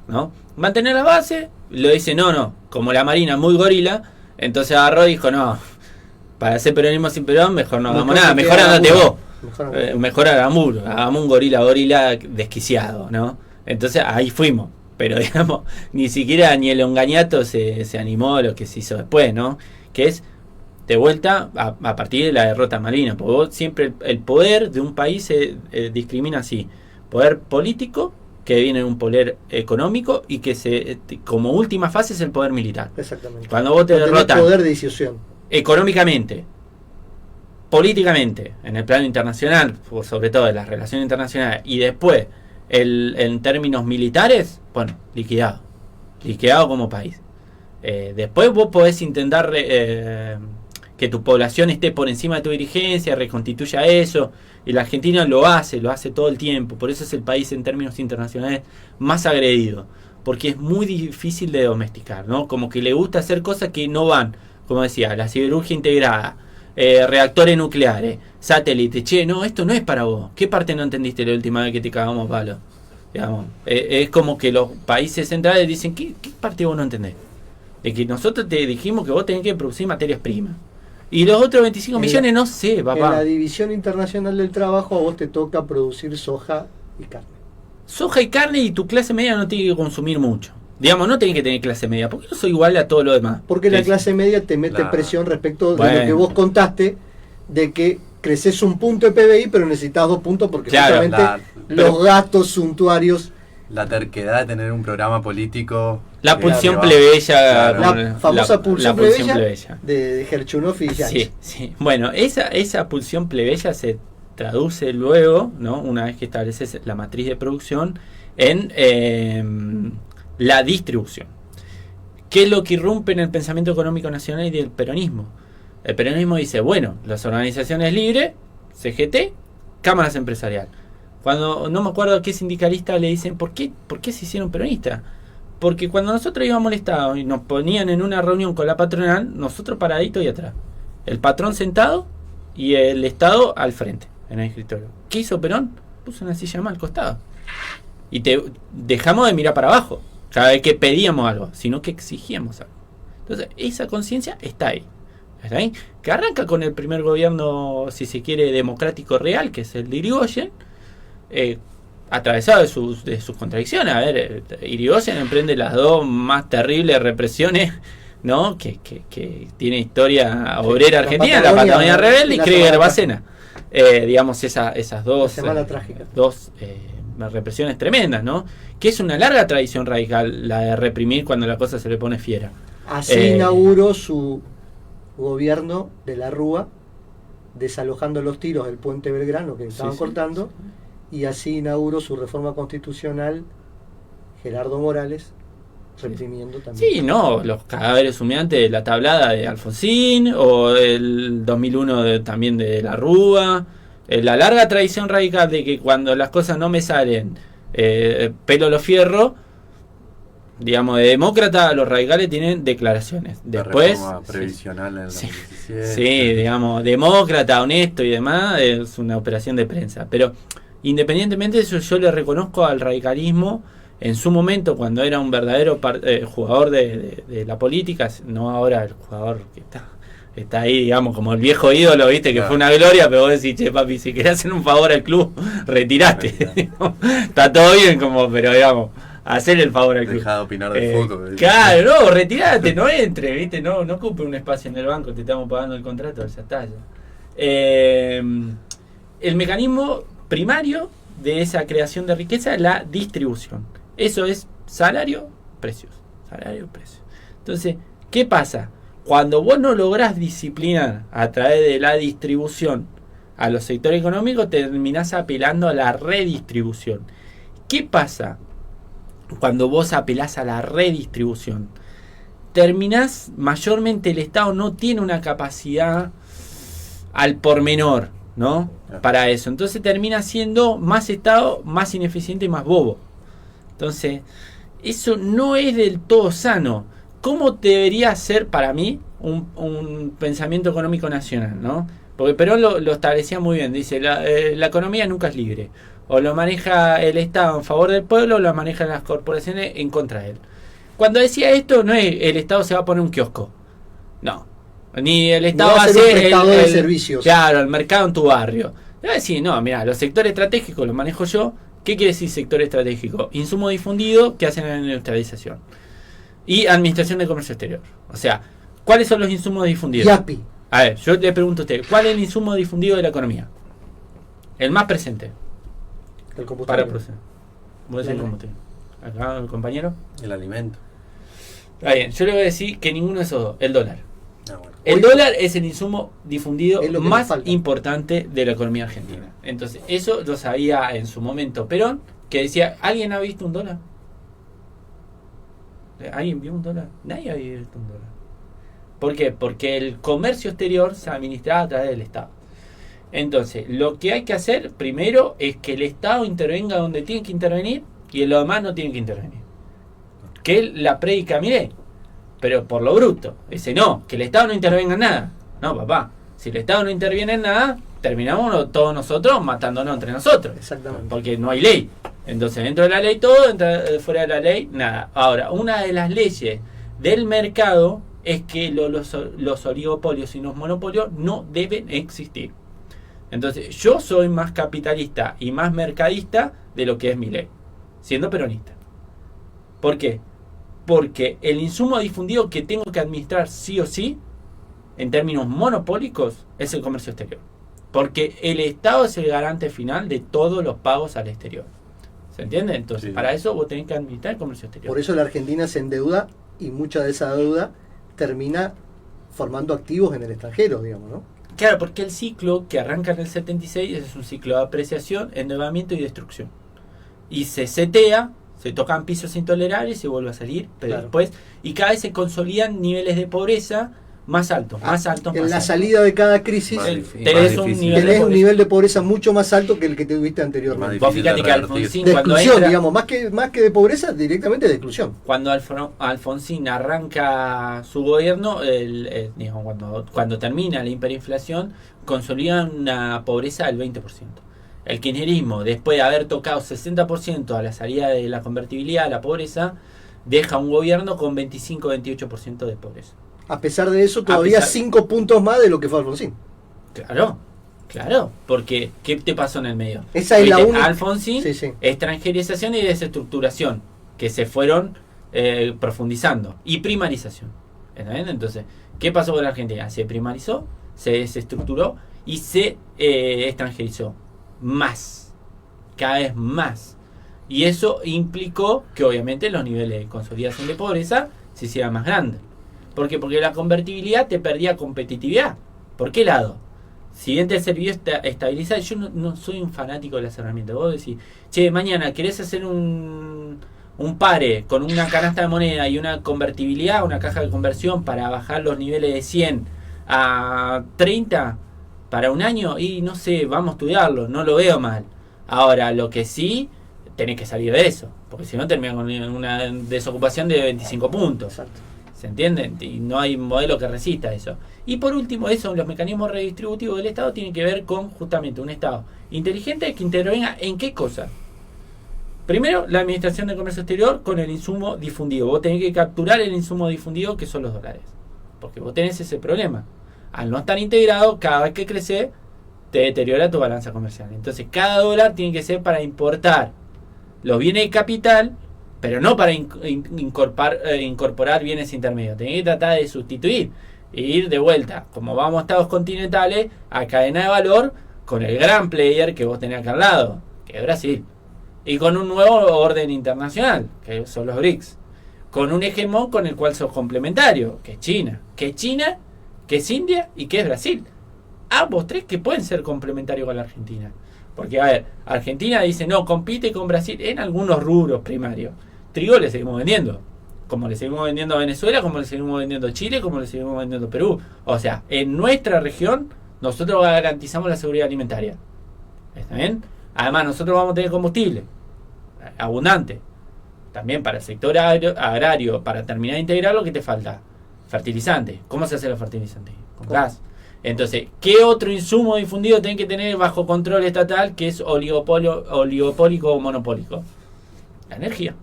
B: ¿no? Mantener la base, lo dice, no, como la Marina muy gorila, entonces agarró y dijo, no, para hacer peronismo sin Perón, mejor no hagamos nada, mejor andate vos. Mejor hagamos un gorila desquiciado, ¿no? Entonces ahí fuimos. pero digamos, ni siquiera ni el Onganiato se animó a lo que se hizo después, ¿no? Que es de vuelta a partir de la derrota malvina, porque vos siempre el poder de un país se discrimina así: poder político, que viene de un poder económico, y que como última fase es el poder militar.
A: Exactamente.
B: Cuando vos te derrotas
A: poder de decisión
B: económicamente, políticamente, en el plano internacional, sobre todo en las relaciones internacionales, y después en términos militares, bueno, liquidado como país. Después vos podés intentar que tu población esté por encima de tu dirigencia, reconstituya eso, y la Argentina lo hace todo el tiempo. Por eso es el país en términos internacionales más agredido, porque es muy difícil de domesticar, ¿no? Como que le gusta hacer cosas que no van, como decía, la siderurgia integrada, reactores nucleares, satélites. Che, no, esto no es para vos. ¿Qué parte no entendiste la última vez que te cagamos palo? Digamos, es como que los países centrales dicen, ¿qué parte vos no entendés? De que nosotros te dijimos que vos tenés que producir materias primas. Y los otros 25 millones no sé, papá.
A: En la División Internacional del Trabajo a vos te toca producir soja y carne.
B: Soja y carne, y tu clase media no tiene que consumir mucho. Digamos, no tenés que tener clase media, porque yo soy igual a todo lo demás.
A: Porque la clase media te mete presión respecto de lo que vos contaste, de que creces un punto de PBI, pero necesitas 2 puntos porque justamente los gastos suntuarios.
C: La terquedad de tener un programa político.
B: La pulsión plebeya.
A: La famosa pulsión plebeya de Gerchunov y Yáñez.
B: Sí. Bueno, esa pulsión plebeya se traduce luego, ¿no? Una vez que estableces la matriz de producción, en la distribución. ¿Qué es lo que irrumpe en el pensamiento económico nacional y del peronismo? El peronismo dice, bueno, las organizaciones libres, CGT, cámaras empresariales. Cuando no me acuerdo a qué sindicalista le dicen, ¿por qué se hicieron peronistas? Porque cuando nosotros íbamos al Estado y nos ponían en una reunión con la patronal, nosotros paraditos y atrás. El patrón sentado y el Estado al frente, en el escritorio. ¿Qué hizo Perón? Puso una silla más al costado. Y dejamos de mirar para abajo cada vez que pedíamos algo, sino que exigíamos algo. Entonces, esa conciencia está ahí. ¿Está ahí? Que arranca con el primer gobierno, si se quiere, democrático real, que es el de Irigoyen, atravesado de sus contradicciones. A ver, Irigoyen emprende las 2 más terribles represiones, ¿no? que tiene historia obrera argentina, la Patagonia Rebelde y Krieger Bacena. Digamos, esas dos represiones tremendas, ¿no? Que es una larga tradición radical la de reprimir cuando la cosa se le pone fiera.
A: Así inauguró su gobierno de la Rúa, desalojando los tiros del puente Belgrano que estaban cortando. Y así inauguró su reforma constitucional Gerardo Morales, reprimiendo también.
B: Sí, no, los cadáveres humeantes de la tablada de Alfonsín, o el 2001 también de la Rúa. La larga tradición radical de que cuando las cosas no me salen, pelo lo fierro. Digamos, de demócrata, los radicales tienen declaraciones. Después,
C: reforma previsional en el 2017.
B: Sí, digamos, demócrata, honesto y demás, es una operación de prensa. Pero independientemente de eso, yo le reconozco al radicalismo en su momento, cuando era un verdadero jugador de la política, no ahora el jugador que está ahí, digamos, como el viejo ídolo, viste, que fue una gloria, pero vos decís, che, papi, si querés hacer un favor al club, retirate. Está todo bien, pero digamos, hacer el favor al club.
C: Deja de opinar de fútbol.
B: Claro, no, retirate, no entre, viste, no ocupe un espacio en el banco, te estamos pagando el contrato, ya está. El mecanismo primario de esa creación de riqueza es la distribución. Eso es salario, precios. Salario, precios. Entonces, ¿qué pasa? Cuando vos no lográs disciplinar a través de la distribución a los sectores económicos, terminás apelando a la redistribución. ¿Qué pasa cuando vos apelás a la redistribución? Terminás, mayormente el Estado no tiene una capacidad al pormenor, ¿no? Para eso. Entonces termina siendo más Estado, más ineficiente y más bobo. Entonces, eso no es del todo sano. ¿Cómo debería ser para mí un pensamiento económico nacional, ¿no? Porque Perón lo establecía muy bien. Dice, la economía nunca es libre. O lo maneja el Estado en favor del pueblo, o lo manejan las corporaciones en contra de él. Cuando decía esto, no es el Estado se va a poner un kiosco. No. Ni el Estado va a ser
A: de servicios.
B: Claro, el mercado en tu barrio. Le va a decir, no, mira, los sectores estratégicos los manejo yo, ¿Qué quiere decir sector estratégico? Insumo difundido que hacen la neutralización. Y administración de comercio exterior. O sea, ¿cuáles son los insumos difundidos?
A: IAPI.
B: A ver, yo le pregunto a usted, ¿cuál es el insumo difundido de la economía? El más presente.
A: El combustible.
B: Para proceder. Voy a decir
A: La
B: combustible. Acá el compañero.
C: El alimento.
B: Está bien, yo le voy a decir que ninguno de esos dos. El dólar.
C: Ah, bueno.
B: El
A: Hoy-
B: dólar es el insumo difundido
A: Es lo que
B: más
A: nos falta.
B: importante de la economía argentina. Entonces, eso lo sabía en su momento Perón, que decía, ¿alguien ha visto un dólar? ¿Alguien vio un dólar? Nadie había visto un dólar. ¿Por qué? Porque el comercio exterior se administraba a través del Estado. Entonces, lo que hay que hacer primero es que el Estado intervenga donde tiene que intervenir y en lo demás no tiene que intervenir. Que es la prédica Milei, pero por lo bruto. Dice, no, que el Estado no intervenga en nada. No, papá, si el Estado no interviene en nada, terminamos todos nosotros matándonos entre nosotros.
A: Exactamente.
B: Porque no hay ley. Entonces, dentro de la ley todo, fuera de la ley nada. Ahora, una de las leyes del mercado es que los oligopolios y los monopolios no deben existir. Entonces, yo soy más capitalista y más mercadista de lo que es mi ley, siendo peronista. ¿Por qué? Porque el insumo difundido que tengo que administrar sí o sí, en términos monopólicos, es el comercio exterior. Porque el Estado es el garante final de todos los pagos al exterior. ¿Se entiende? Entonces,
C: Sí.
B: para eso vos tenés que administrar el comercio exterior.
A: Por eso la Argentina se endeuda y mucha de esa deuda termina formando activos en el extranjero, digamos, ¿no?
B: Claro, porque el ciclo que arranca en el 76 es un ciclo de apreciación, endeudamiento y destrucción. Y se setea, se tocan pisos intolerables y se vuelve a salir, pero
A: Claro.
B: después, y cada vez se consolidan niveles de pobreza más altos, más altos,
A: En
B: más
A: la
B: altos.
A: salida de cada crisis
C: Más
B: El-
C: difícil,
B: tenés
C: más
B: un
C: difícil.
B: nivel de
A: tenés un
B: pobreza.
A: nivel de pobreza mucho más alto que el que tuviste anteriormente.
C: Más
B: Vos
C: difícil
B: fíjate
C: de
B: que
C: revertir.
B: Alfonsín,
A: De
B: cuando
A: exclusión,
B: entra,
A: digamos, más que de pobreza, directamente de exclusión.
B: cuando Alfonsín arranca su gobierno, digamos, cuando termina la hiperinflación, consolida una pobreza del 20%. El kirchnerismo, después de haber tocado 60% a la salida de la convertibilidad, la pobreza, deja un gobierno con 25-28% de pobreza.
A: A pesar de eso, todavía
B: pesar-
A: 5 puntos más de lo que fue Alfonsín.
B: Claro, porque ¿qué te pasó en el medio?
A: Esa es la
B: Viste,
A: única-
B: Alfonsín,
A: Sí, sí.
B: extranjerización y desestructuración, que se fueron profundizando, y primarización. ¿Está bien? Entonces, ¿qué pasó con la Argentina? Se primarizó, se desestructuró y se extranjerizó más, cada vez más. Y eso implicó que obviamente los niveles de consolidación de pobreza se hicieran más grandes. ¿Por qué? Porque la convertibilidad te perdía competitividad. ¿Por qué lado? Si bien te sirvió estabilizar, yo no soy un fanático de las herramientas. Vos decís, che, mañana querés hacer un pare con una canasta de moneda y una convertibilidad, una caja de conversión para bajar los niveles de 100 a 30 para un año, y no sé, vamos a estudiarlo, no lo veo mal. Ahora, lo que sí, tenés que salir de eso, porque si no termina con una desocupación de 25 puntos.
A: Exacto.
B: ¿Se entiende? Y no hay modelo que resista eso. Y por último, eso, los mecanismos redistributivos del Estado tienen que ver con justamente un Estado inteligente que intervenga en qué cosa. Primero, la administración del comercio exterior con el insumo difundido. Vos tenés que capturar el insumo difundido, que son los dólares. Porque vos tenés ese problema. Al no estar integrado, cada vez que creces, te deteriora tu balanza comercial. Entonces, cada dólar tiene que ser para importar los bienes de capital, pero no para incorporar bienes intermedios. Tenés que tratar de sustituir e ir de vuelta, como vamos a estados continentales, a cadena de valor con el gran player que vos tenés acá al lado, que es Brasil. Y con un nuevo orden internacional, que son los BRICS. Con un hegemón con el cual sos complementario, que es China. Que es China, que es India y que es Brasil. Ambos tres que pueden ser complementarios con la Argentina. Porque, a ver, Argentina dice, no, compite con Brasil en algunos rubros primarios. Trigo le seguimos vendiendo. Como le seguimos vendiendo a Venezuela, como le seguimos vendiendo a Chile, como le seguimos vendiendo a Perú. O sea, en nuestra región, nosotros garantizamos la seguridad alimentaria. ¿Está bien? Además, nosotros vamos a tener combustible abundante. También para el sector agrario, para terminar de integrar, lo que te falta, fertilizante. ¿Cómo se hace el fertilizante? Con gas. Entonces, ¿qué otro insumo difundido tienen que tener bajo control estatal que es oligopólico o monopólico? La energía.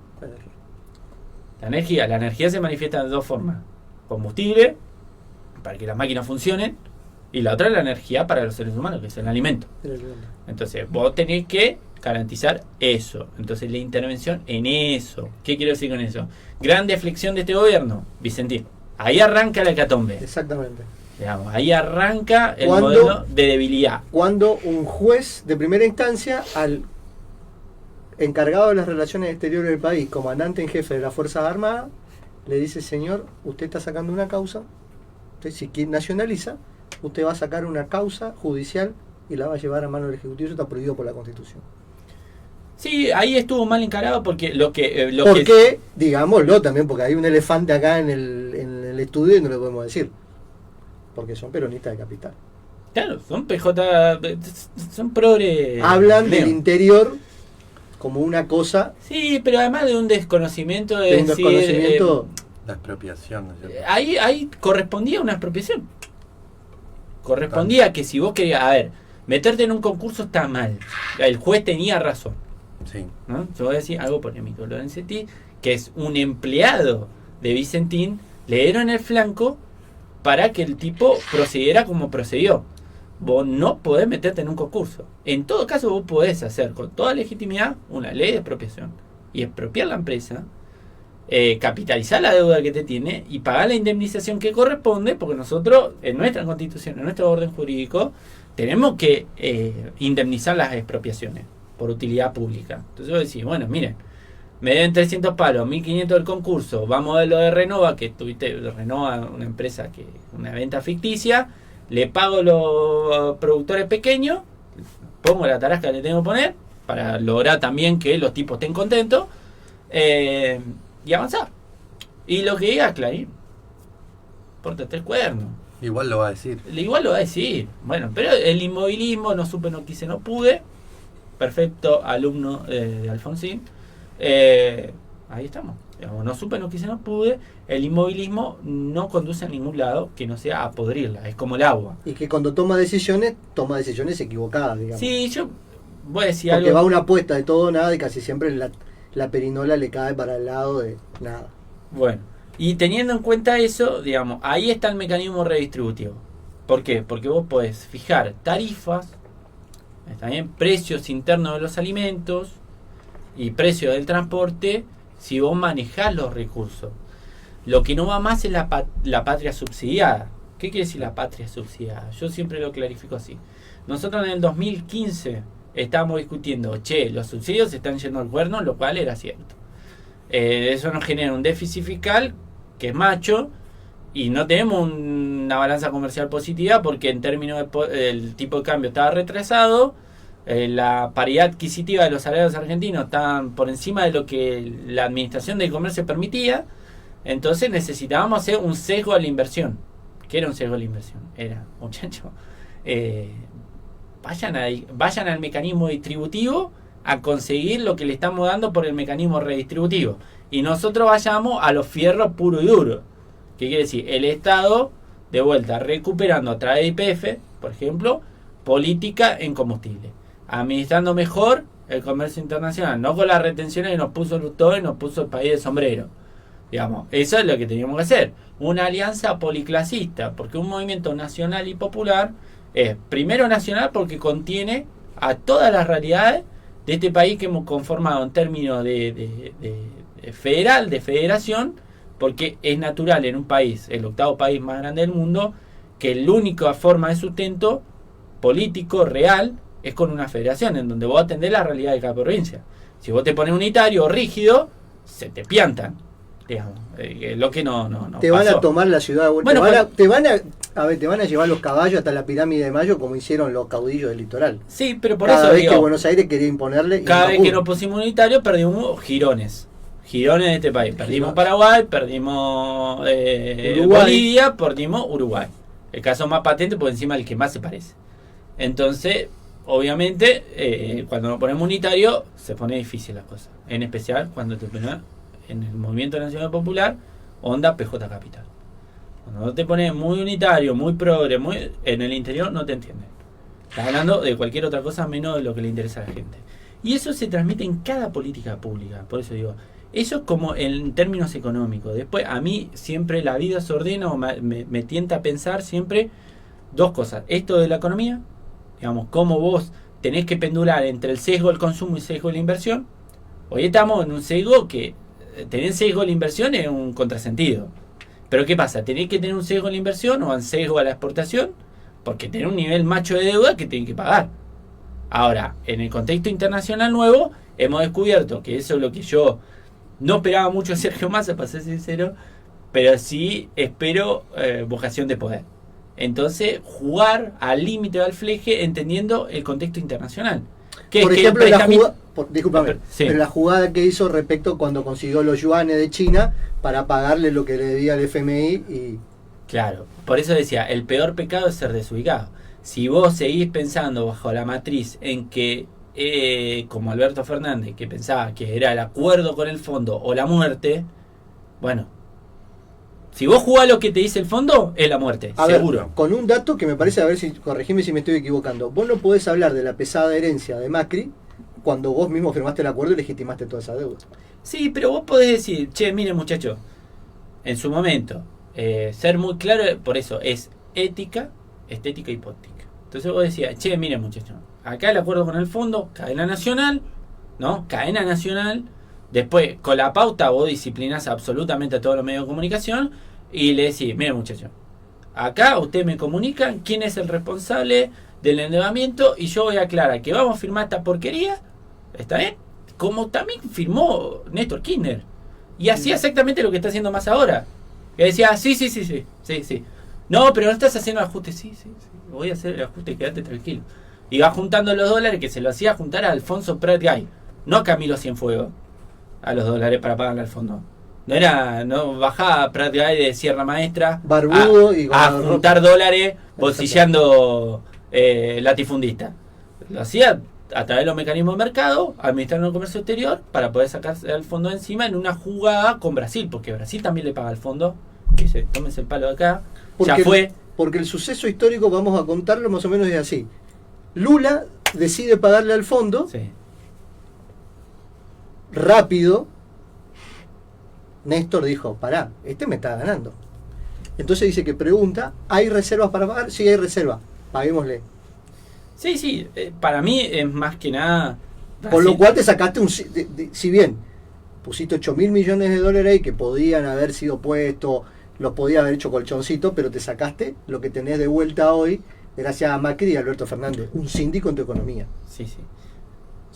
B: La energía se manifiesta de dos formas: combustible, para que las máquinas funcionen, y la otra es la energía para los seres humanos, que es el alimento. Entonces, vos tenés que garantizar eso. Entonces la intervención en eso. ¿Qué quiero decir con eso? Gran deflexión de este gobierno, Vicentín. Ahí arranca la hecatombe.
A: Exactamente.
B: Digamos, ahí arranca el
A: Cuando-
B: modelo de debilidad.
A: Cuando un juez de primera instancia al encargado de las relaciones exteriores del país, comandante en jefe de las Fuerzas Armadas, le dice: señor, usted está sacando una causa, usted si quiere nacionaliza, usted va a sacar una causa judicial y la va a llevar a mano del Ejecutivo, eso está prohibido por la Constitución.
B: Sí, ahí estuvo mal encarado porque lo que...
A: Porque, digámoslo también, porque hay un elefante acá en el estudio y no lo podemos decir, porque son peronistas de capital.
B: Claro, son PJ... Son progres...
A: Hablan del
B: neo.
A: interior como una cosa,
B: Sí, pero además de un desconocimiento de
A: de un
B: decir,
A: desconocimiento.
C: La expropiación, ¿no es cierto?
B: ahí correspondía una expropiación. Correspondía que si vos querías... A ver, meterte en un concurso está mal. El juez tenía razón,
C: Sí.
B: ¿no? Yo voy a decir algo polémico. Lorenzetti, que es un empleado de Vicentín, le dieron el flanco para que el tipo procediera como procedió. Vos no podés meterte en un concurso. En todo caso, vos podés hacer con toda legitimidad una ley de expropiación y expropiar la empresa, capitalizar la deuda que te tiene y pagar la indemnización que corresponde, porque nosotros, en nuestra constitución, en nuestro orden jurídico, tenemos que indemnizar las expropiaciones por utilidad pública. Entonces vos decís, bueno, miren, me deben 300 palos, 1500 del concurso, vamos a lo de Renova, que tuviste Renova, una empresa que una venta ficticia, le pago los productores pequeños, pongo la tarasca que le tengo que poner, para lograr también que los tipos estén contentos, y avanzar. Y lo que diga Clarín, porta 3 cuernos.
C: Igual lo va a decir.
B: Igual lo va a decir. Bueno, pero el inmovilismo, no supe, no quise, no pude. Perfecto alumno de Alfonsín. Ahí estamos. Digamos, no supe, no quise, no pude. El inmovilismo no conduce a ningún lado que no sea a podrirla. Es como el agua.
A: Y que cuando toma decisiones equivocadas, digamos.
B: Sí, yo voy a decir
A: Porque
B: algo.
A: va una apuesta de todo o nada y casi siempre la perinola le cae para el lado de nada.
B: Bueno, y teniendo en cuenta eso, digamos, ahí está el mecanismo redistributivo. ¿Por qué? Porque vos podés fijar tarifas, también precios internos de los alimentos y precios del transporte si vos manejás los recursos. Lo que no va más es la patria subsidiada. ¿Qué quiere decir la patria subsidiada? Yo siempre lo clarifico así. Nosotros en el 2015 estábamos discutiendo, los subsidios se están yendo al cuerno, lo cual era cierto. Eso nos genera un déficit fiscal que es macho y no tenemos una balanza comercial positiva porque en términos el tipo de cambio estaba retrasado, la paridad adquisitiva de los salarios argentinos estaban por encima de lo que la administración del comercio permitía, entonces necesitábamos hacer un sesgo a la inversión. ¿Qué era un sesgo a la inversión? Era, muchachos, vayan al mecanismo distributivo a conseguir lo que le estamos dando por el mecanismo redistributivo. Y nosotros vayamos a los fierros puro y duro. ¿Qué quiere decir? El Estado, de vuelta, recuperando a través de YPF, por ejemplo, política en combustible. Administrando mejor el comercio internacional. No con las retenciones que nos puso Lustó y nos puso el país de sombrero. Digamos, eso es lo que teníamos que hacer. Una alianza policlasista. Porque un movimiento nacional y popular es primero nacional porque contiene a todas las realidades de este país que hemos conformado en términos de federal, de federación, porque es natural en un país, el octavo país más grande del mundo, que la única forma de sustento político real es con una federación, en donde vos atendés la realidad de cada provincia. Si vos te pones unitario o rígido, se te piantan, digamos, lo que no
A: te van
B: pasó.
A: a tomar la ciudad,
B: Bueno,
A: te van a llevar los caballos hasta la pirámide de Mayo como hicieron los caudillos del litoral.
B: Sí, pero por
A: Cada
B: eso
A: vez
B: digo,
A: que Buenos Aires quería imponerle.
B: cada
A: y
B: vez que nos pusimos unitarios perdimos girones de este país. Perdimos Paraguay, perdimos
A: Uruguay.
B: Bolivia, perdimos Uruguay. El caso más patente por encima del que más se parece. Entonces, obviamente, cuando nos ponemos unitario, se pone difícil las cosas. En especial cuando te pones en el Movimiento Nacional Popular, onda PJ Capital. Cuando te pones muy unitario, muy progre, muy en el interior, no te entienden. Estás hablando de cualquier otra cosa menos de lo que le interesa a la gente. Y eso se transmite en cada política pública. Por eso digo, eso es como en términos económicos. Después, a mí siempre la vida se ordena o me tienta a pensar siempre dos cosas. Esto de la economía, digamos, cómo vos tenés que pendular entre el sesgo del consumo y el sesgo de la inversión. Hoy estamos en un sesgo que tener sesgo de la inversión es un contrasentido. Pero ¿qué pasa? Tenés que tener un sesgo a la inversión o un sesgo a la exportación, porque tenés un nivel macho de deuda que tienen que pagar. Ahora, en el contexto internacional nuevo, hemos descubierto que eso es lo que yo no esperaba mucho de Sergio Massa, para ser sincero, pero sí espero vocación de poder. Entonces, jugar al límite o al fleje entendiendo el contexto internacional.
A: Por ejemplo, discúlpame,
B: sí.
A: Pero la jugada que hizo respecto cuando consiguió los yuanes de China para pagarle lo que le debía al FMI y...
B: Claro, por eso decía, el peor pecado es ser desubicado. Si vos seguís pensando bajo la matriz en que, como Alberto Fernández, que pensaba que era el acuerdo con el fondo o la muerte, bueno, si vos jugás lo que te dice el fondo, es la muerte, seguro.
A: Ver, con un dato que me parece, a ver si corregime si me estoy equivocando, vos no podés hablar de la pesada herencia de Macri cuando vos mismo firmaste el acuerdo y legitimaste toda esa deuda.
B: Sí, pero vos podés decir, che, miren muchachos, en su momento, ser muy claro, por eso es ética, estética y política. Entonces vos decías, che, miren muchachos, acá el acuerdo con el fondo, cadena nacional, ¿no? Cadena nacional, después con la pauta vos disciplinás absolutamente a todos los medios de comunicación y le decís, miren muchachos, acá ustedes me comunican quién es el responsable del endeudamiento y yo voy a aclarar que vamos a firmar esta porquería, ¿está bien? Como también firmó Néstor Kirchner. Y hacía exactamente lo que está haciendo más ahora. Que decía, sí. No, pero no estás haciendo ajustes. Sí. Voy a hacer el ajuste, quédate tranquilo. Y va juntando los dólares que se lo hacía juntar a Alfonso Prat Gay. No a Camilo Cienfuegos. A los dólares para pagarle al fondo. No bajaba Prat Gay de Sierra Maestra
A: barbudo
B: a juntar dólares bolsillando latifundista. Lo hacía a través de los mecanismos de mercado, administrando el comercio exterior, para poder sacarse al fondo encima en una jugada con Brasil, porque Brasil también le paga al fondo, que se tómense el palo de acá,
A: porque el suceso histórico, vamos a contarlo más o menos, es así. Lula decide pagarle al fondo,
B: sí.
A: Rápido. Néstor dijo, pará, este me está ganando. Entonces dice que pregunta, ¿hay reservas para pagar? Sí, hay reservas, paguémosle.
B: Sí, para mí es más que nada...
A: Con lo cual te sacaste si bien pusiste 8.000 millones de dólares ahí que podían haber sido puestos, los podías haber hecho colchoncito, pero te sacaste lo que tenés de vuelta hoy, gracias a Macri y Alberto Fernández, un síndico en tu economía.
B: Sí.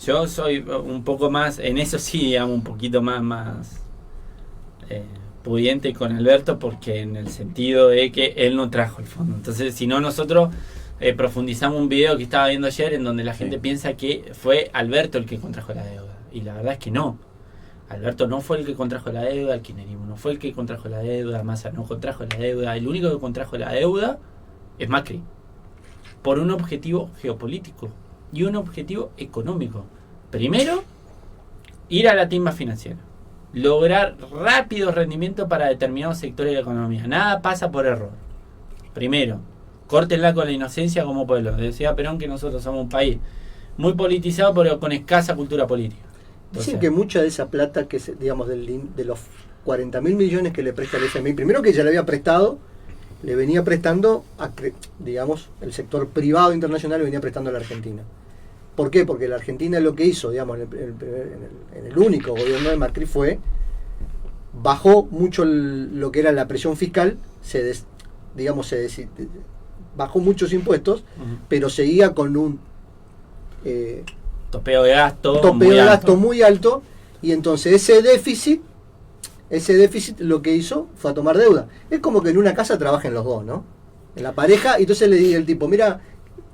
B: Yo soy un poco más, en eso sí, digamos, un poquito más pudiente con Alberto, porque en el sentido de que él no trajo el fondo. Entonces, si no, nosotros... profundizamos un video que estaba viendo ayer en donde la gente piensa que fue Alberto el que contrajo la deuda, y la verdad es que no. Alberto no fue el que contrajo la deuda, el kirchnerismo no fue el que contrajo la deuda, Massa no contrajo la deuda, el único que contrajo la deuda es Macri, por un objetivo geopolítico y un objetivo económico. Primero, ir a la timba financiera, lograr rápidos rendimientos para determinados sectores de la economía. Nada pasa por error. Primero, córtenla con la inocencia como pueblo. Decía Perón que nosotros somos un país muy politizado, pero con escasa cultura política.
A: Dicen que mucha de esa plata, que digamos de los 40.000 millones que le presta el FMI, primero que ya le había prestado, le venía prestando, digamos, el sector privado internacional le venía prestando a la Argentina. ¿Por qué? Porque la Argentina lo que hizo, digamos, en el único gobierno de Macri fue, bajó mucho lo que era la presión fiscal, bajó muchos impuestos, pero seguía con un
B: topeo de gasto
A: muy alto, y entonces ese déficit lo que hizo fue a tomar deuda. Es como que en una casa trabajen los dos, ¿no? En la pareja, y entonces le dice el tipo, mira,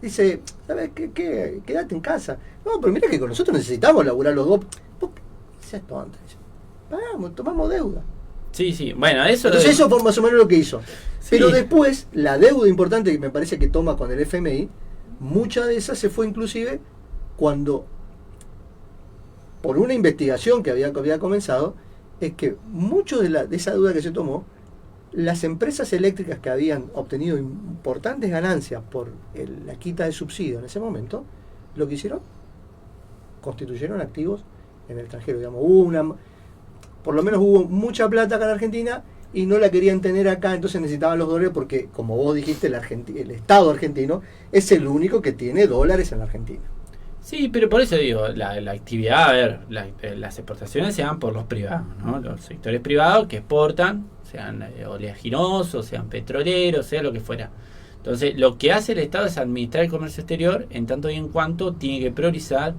A: dice, ¿sabes qué? Quédate en casa. No, pero mira que con nosotros necesitamos laburar los dos. Seas tonta. Pagamos, tomamos deuda.
B: Sí, bueno, eso...
A: Entonces eso fue más o menos lo que hizo. Sí. Pero después, la deuda importante que me parece que toma con el FMI, mucha de esa se fue inclusive cuando, por una investigación que había comenzado, es que mucho de esa deuda que se tomó, las empresas eléctricas que habían obtenido importantes ganancias por la quita de subsidio en ese momento, lo que hicieron, constituyeron activos en el extranjero. Digamos, por lo menos hubo mucha plata acá en Argentina y no la querían tener acá, entonces necesitaban los dólares porque, como vos dijiste, el Estado argentino es el único que tiene dólares en la Argentina.
B: Sí, pero por eso digo, la actividad, a ver, las exportaciones se dan por los privados, ¿no? Los sectores privados que exportan, sean oleaginosos, sean petroleros, sea lo que fuera. Entonces, lo que hace el Estado es administrar el comercio exterior en tanto y en cuanto tiene que priorizar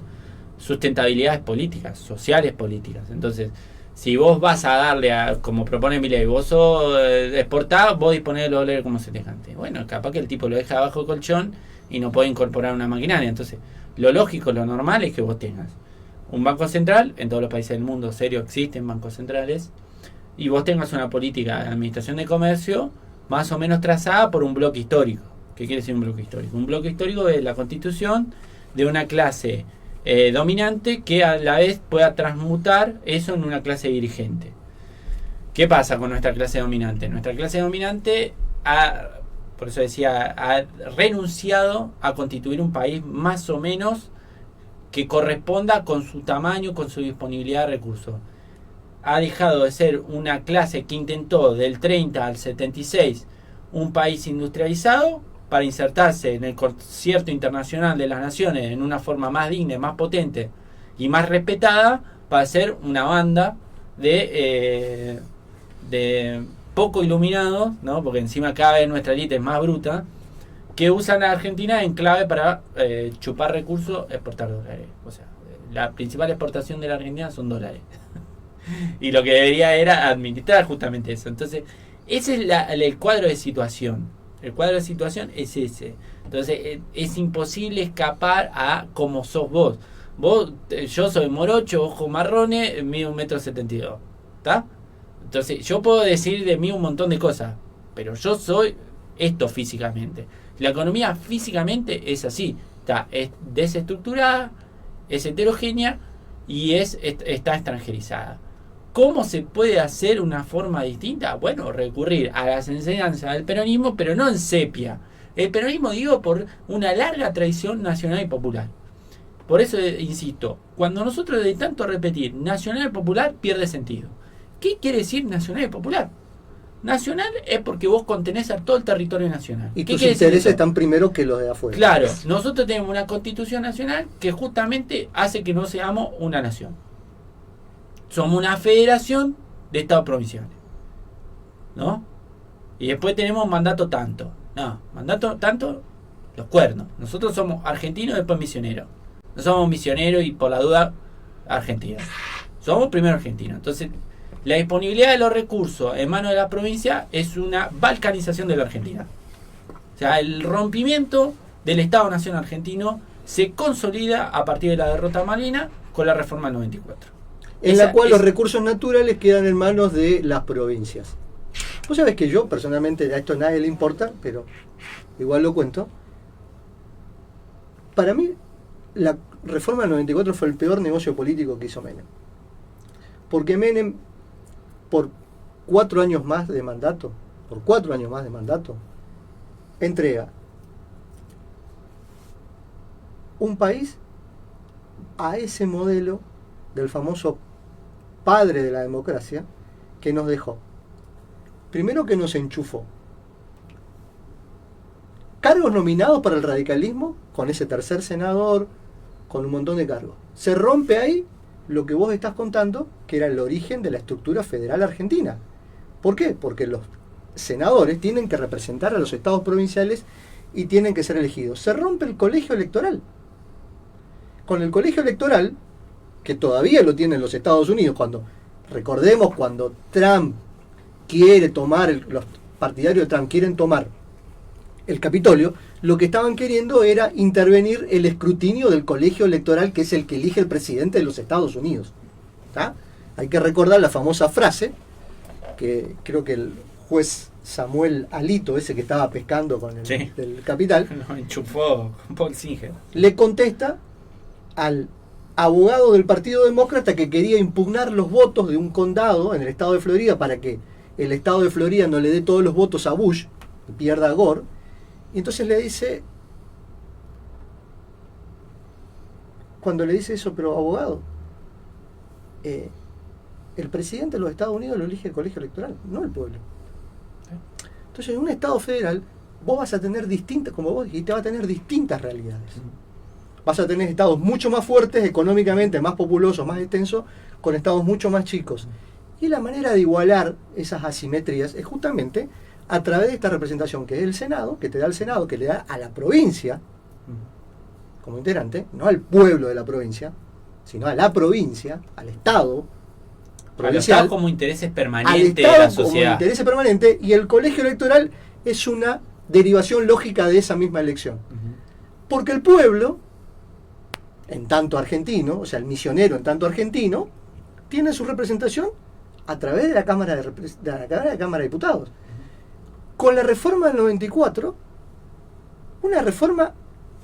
B: sustentabilidades políticas, sociales políticas. Entonces, si vos vas a darle como propone Milei, vos sos exportado, vos disponés de los dólares como se te cante. Bueno, capaz que el tipo lo deja abajo del colchón y no puede incorporar una maquinaria. Entonces, lo lógico, lo normal es que vos tengas un banco central, en todos los países del mundo serio existen bancos centrales, y vos tengas una política de administración de comercio más o menos trazada por un bloque histórico. ¿Qué quiere decir un bloque histórico? Un bloque histórico es la constitución de una clase dominante que a la vez pueda transmutar eso en una clase dirigente. ¿Qué pasa con nuestra clase dominante? Nuestra clase dominante por eso decía, ha renunciado a constituir un país más o menos que corresponda con su tamaño, con su disponibilidad de recursos. Ha dejado de ser una clase que intentó del 30 al 76 un país industrializado para insertarse en el concierto internacional de las naciones en una forma más digna, más potente y más respetada, para ser una banda de poco iluminados, ¿no? Porque encima cada vez nuestra élite es más bruta, que usan a Argentina en clave para chupar recursos, exportar dólares. O sea, la principal exportación de la Argentina son dólares. Y lo que debería era administrar justamente eso. Entonces, ese es el cuadro de situación. El cuadro de situación es ese. Entonces, es imposible escapar a como sos vos. Yo soy morocho, ojos marrones, mido 1,72 m. ¿Está? Entonces, yo puedo decir de mí un montón de cosas, pero yo soy esto físicamente. La economía físicamente es así. Es desestructurada, es heterogénea y está extranjerizada. ¿Cómo se puede hacer una forma distinta? Bueno, recurrir a las enseñanzas del peronismo, pero no en sepia. El peronismo, digo, por una larga tradición nacional y popular. Por eso insisto, cuando nosotros de tanto repetir nacional y popular, pierde sentido. ¿Qué quiere decir nacional y popular? Nacional es porque vos contenés a todo el territorio nacional.
A: Y tus intereses están primero que los de afuera.
B: Claro, nosotros tenemos una constitución nacional que justamente hace que no seamos una nación. Somos una federación de estados provinciales, ¿no? Y después tenemos mandato tanto. No, mandato tanto, los cuernos. Nosotros somos argentinos y después misioneros. No somos misioneros y por la duda argentinos. Somos primero argentinos. Entonces, la disponibilidad de los recursos en manos de la provincia es una balcanización de la Argentina. O sea, el rompimiento del Estado-Nación argentino se consolida a partir de la derrota malvina con la reforma del 94.
A: En la cual los recursos naturales quedan en manos de las provincias. Vos sabés que yo, personalmente, a esto a nadie le importa, pero igual lo cuento. Para mí, la reforma del 94 fue el peor negocio político que hizo Menem. Porque Menem, por 4 años más de mandato, entrega un país a ese modelo del famoso padre de la democracia que nos dejó. Primero, que nos enchufó cargos nominados para el radicalismo, con ese tercer senador, con un montón de cargos. Se rompe ahí lo que vos estás contando, que era el origen de la estructura federal argentina. ¿Por qué? Porque los senadores tienen que representar a los estados provinciales y tienen que ser elegidos. Se rompe el colegio electoral. Con el colegio electoral, que todavía lo tienen los Estados Unidos, recordemos cuando Trump quiere tomar, los partidarios de Trump quieren tomar el Capitolio, lo que estaban queriendo era intervenir el escrutinio del colegio electoral, que es el que elige el presidente de los Estados Unidos. ¿Tá? Hay que recordar la famosa frase, que creo que el juez Samuel Alito, ese que estaba pescando con el del Capital,
B: lo enchufó con Paul Singer,
A: le contesta al abogado del Partido Demócrata que quería impugnar los votos de un condado en el estado de Florida para que el estado de Florida no le dé todos los votos a Bush y pierda a Gore. Y entonces le dice, cuando le dice eso, pero abogado, el presidente de los Estados Unidos lo elige el colegio electoral, no el pueblo. Entonces, en un estado federal, vos vas a tener distintas, como vos dijiste, va a tener distintas realidades. Vas a tener estados mucho más fuertes, económicamente más populosos, más extensos, con estados mucho más chicos. Y la manera de igualar esas asimetrías es justamente a través de esta representación que es el Senado, que te da el Senado, que le da a la provincia como integrante, no al pueblo de la provincia, sino a la provincia, al Estado provincial,
B: como intereses
A: al
B: permanentes de
A: Estado
B: la
A: como
B: sociedad.
A: interés permanente, y el colegio electoral es una derivación lógica de esa misma elección. Porque el pueblo, en tanto argentino, o sea, el misionero en tanto argentino, tiene su representación a través de la Cámara de Cámara de Diputados. Con la reforma del 94, una reforma...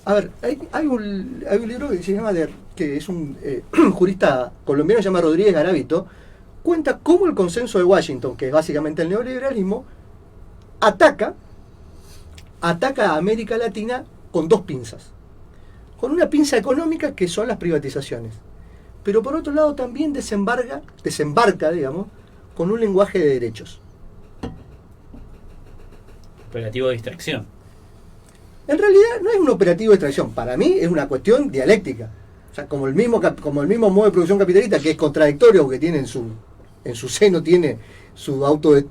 A: A ver, hay un libro que se llama, que es un jurista colombiano, se llama Rodríguez Garavito, cuenta cómo el consenso de Washington, que es básicamente el neoliberalismo, ataca a América Latina con dos pinzas. Con una pinza económica, que son las privatizaciones. Pero por otro lado también desembarca, digamos, con un lenguaje de derechos.
B: Operativo de distracción.
A: En realidad no es un operativo de extracción, para mí es una cuestión dialéctica. O sea, como el mismo modo de producción capitalista, que es contradictorio, porque tiene en su seno tiene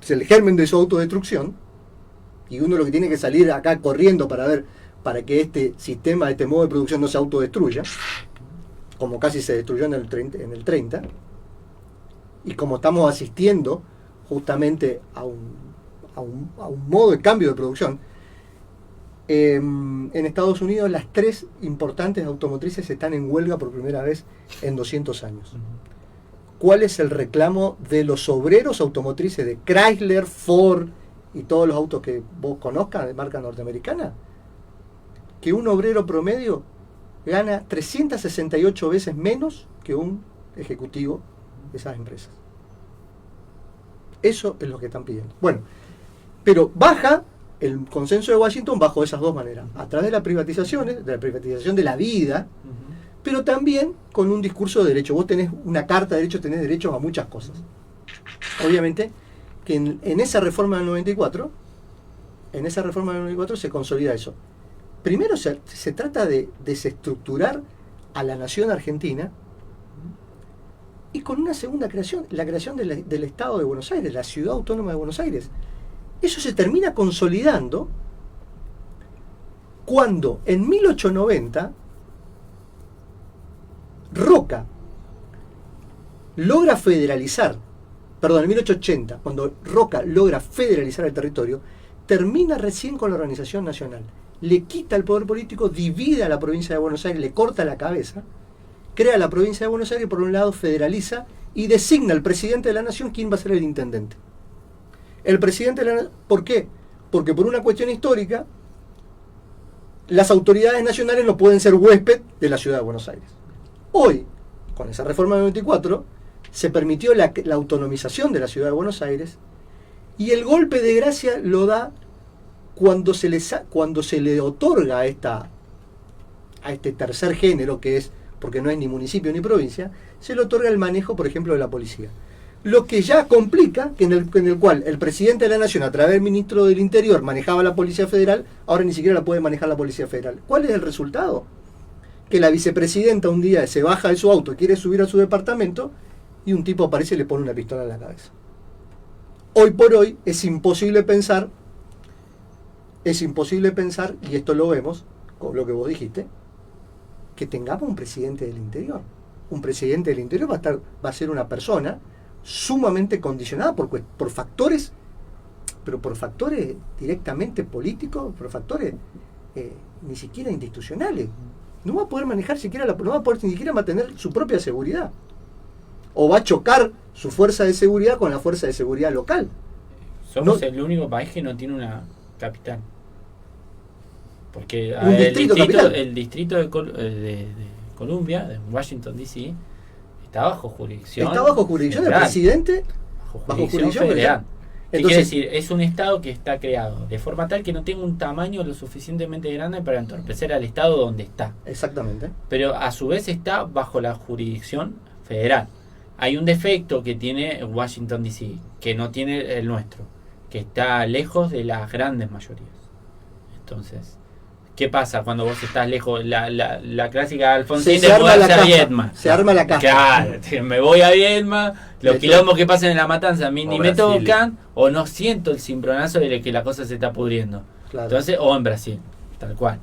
A: el germen de su autodestrucción, y uno lo que tiene que salir acá corriendo para que este sistema, este modo de producción no se autodestruya, como casi se destruyó en el 30, y como estamos asistiendo justamente a un modo de cambio de producción. En Estados Unidos las 3 importantes automotrices están en huelga por primera vez en 200 años. ¿Cuál es el reclamo de los obreros automotrices de Chrysler, Ford y todos los autos que vos conozcas de marca norteamericana? Que un obrero promedio gana 368 veces menos que un ejecutivo de esas empresas. Eso es lo que están pidiendo. Bueno, pero baja el consenso de Washington bajo esas dos maneras, a través de las privatizaciones, de la privatización de la vida, pero también con un discurso de derecho. Vos tenés una carta de derechos, tenés derechos a muchas cosas. Obviamente que en esa reforma del 94, se consolida eso. Primero se trata de desestructurar a la nación argentina, y con una segunda creación, la creación del Estado de Buenos Aires, la Ciudad Autónoma de Buenos Aires. Eso se termina consolidando cuando en 1890 Roca logra federalizar, en 1880, cuando Roca logra federalizar el territorio, termina recién con la organización nacional. Le quita el poder político, divide a la provincia de Buenos Aires, le corta la cabeza, crea la provincia de Buenos Aires, por un lado federaliza y designa al presidente de la nación quién va a ser el intendente. El presidente de la nación, ¿por qué? Porque por una cuestión histórica, las autoridades nacionales no pueden ser huésped de la ciudad de Buenos Aires. Hoy, con esa reforma del 94, se permitió la autonomización de la ciudad de Buenos Aires, y el golpe de gracia lo da cuando se le otorga a este tercer género, que es, porque no es ni municipio ni provincia, se le otorga el manejo, por ejemplo, de la policía. Lo que ya complica, que en el cual el presidente de la nación, a través del ministro del Interior, manejaba la Policía Federal, ahora ni siquiera la puede manejar la Policía Federal. ¿Cuál es el resultado? Que la vicepresidenta un día se baja de su auto, quiere subir a su departamento, y un tipo aparece y le pone una pistola en la cabeza. Hoy por hoy es imposible pensar, y esto lo vemos, con lo que vos dijiste, que tengamos un presidente del Interior. Un presidente del Interior va a ser una persona sumamente condicionada por factores, pero por factores directamente políticos, por factores ni siquiera institucionales. No va a poder manejar no va a poder ni siquiera mantener su propia seguridad. O va a chocar su fuerza de seguridad con la fuerza de seguridad local.
B: Somos el único país que no tiene una capital. Porque el distrito de Columbia, de Washington DC, está bajo jurisdicción.
A: Está bajo jurisdicción del presidente.
B: Bajo jurisdicción federal. ¿Qué quiere decir? Es un Estado que está creado de forma tal que no tenga un tamaño lo suficientemente grande para entorpecer al Estado donde está.
A: Exactamente.
B: Pero a su vez está bajo la jurisdicción federal. Hay un defecto que tiene Washington DC, que no tiene el nuestro, que está lejos de las grandes mayorías. Entonces, ¿Qué pasa cuando vos estás lejos? La clásica Alfonsín
A: Se
B: de
A: arma la
B: mudarse a
A: caja.
B: Viedma.
A: Se arma la caja.
B: Claro, me voy a Viedma, los
A: De
B: quilombos que pasan en la matanza a mí ni me
C: Brasil.
B: tocan, o no siento el cimbronazo de que la cosa se está pudriendo.
A: Claro.
B: Entonces, o en Brasil, tal cual.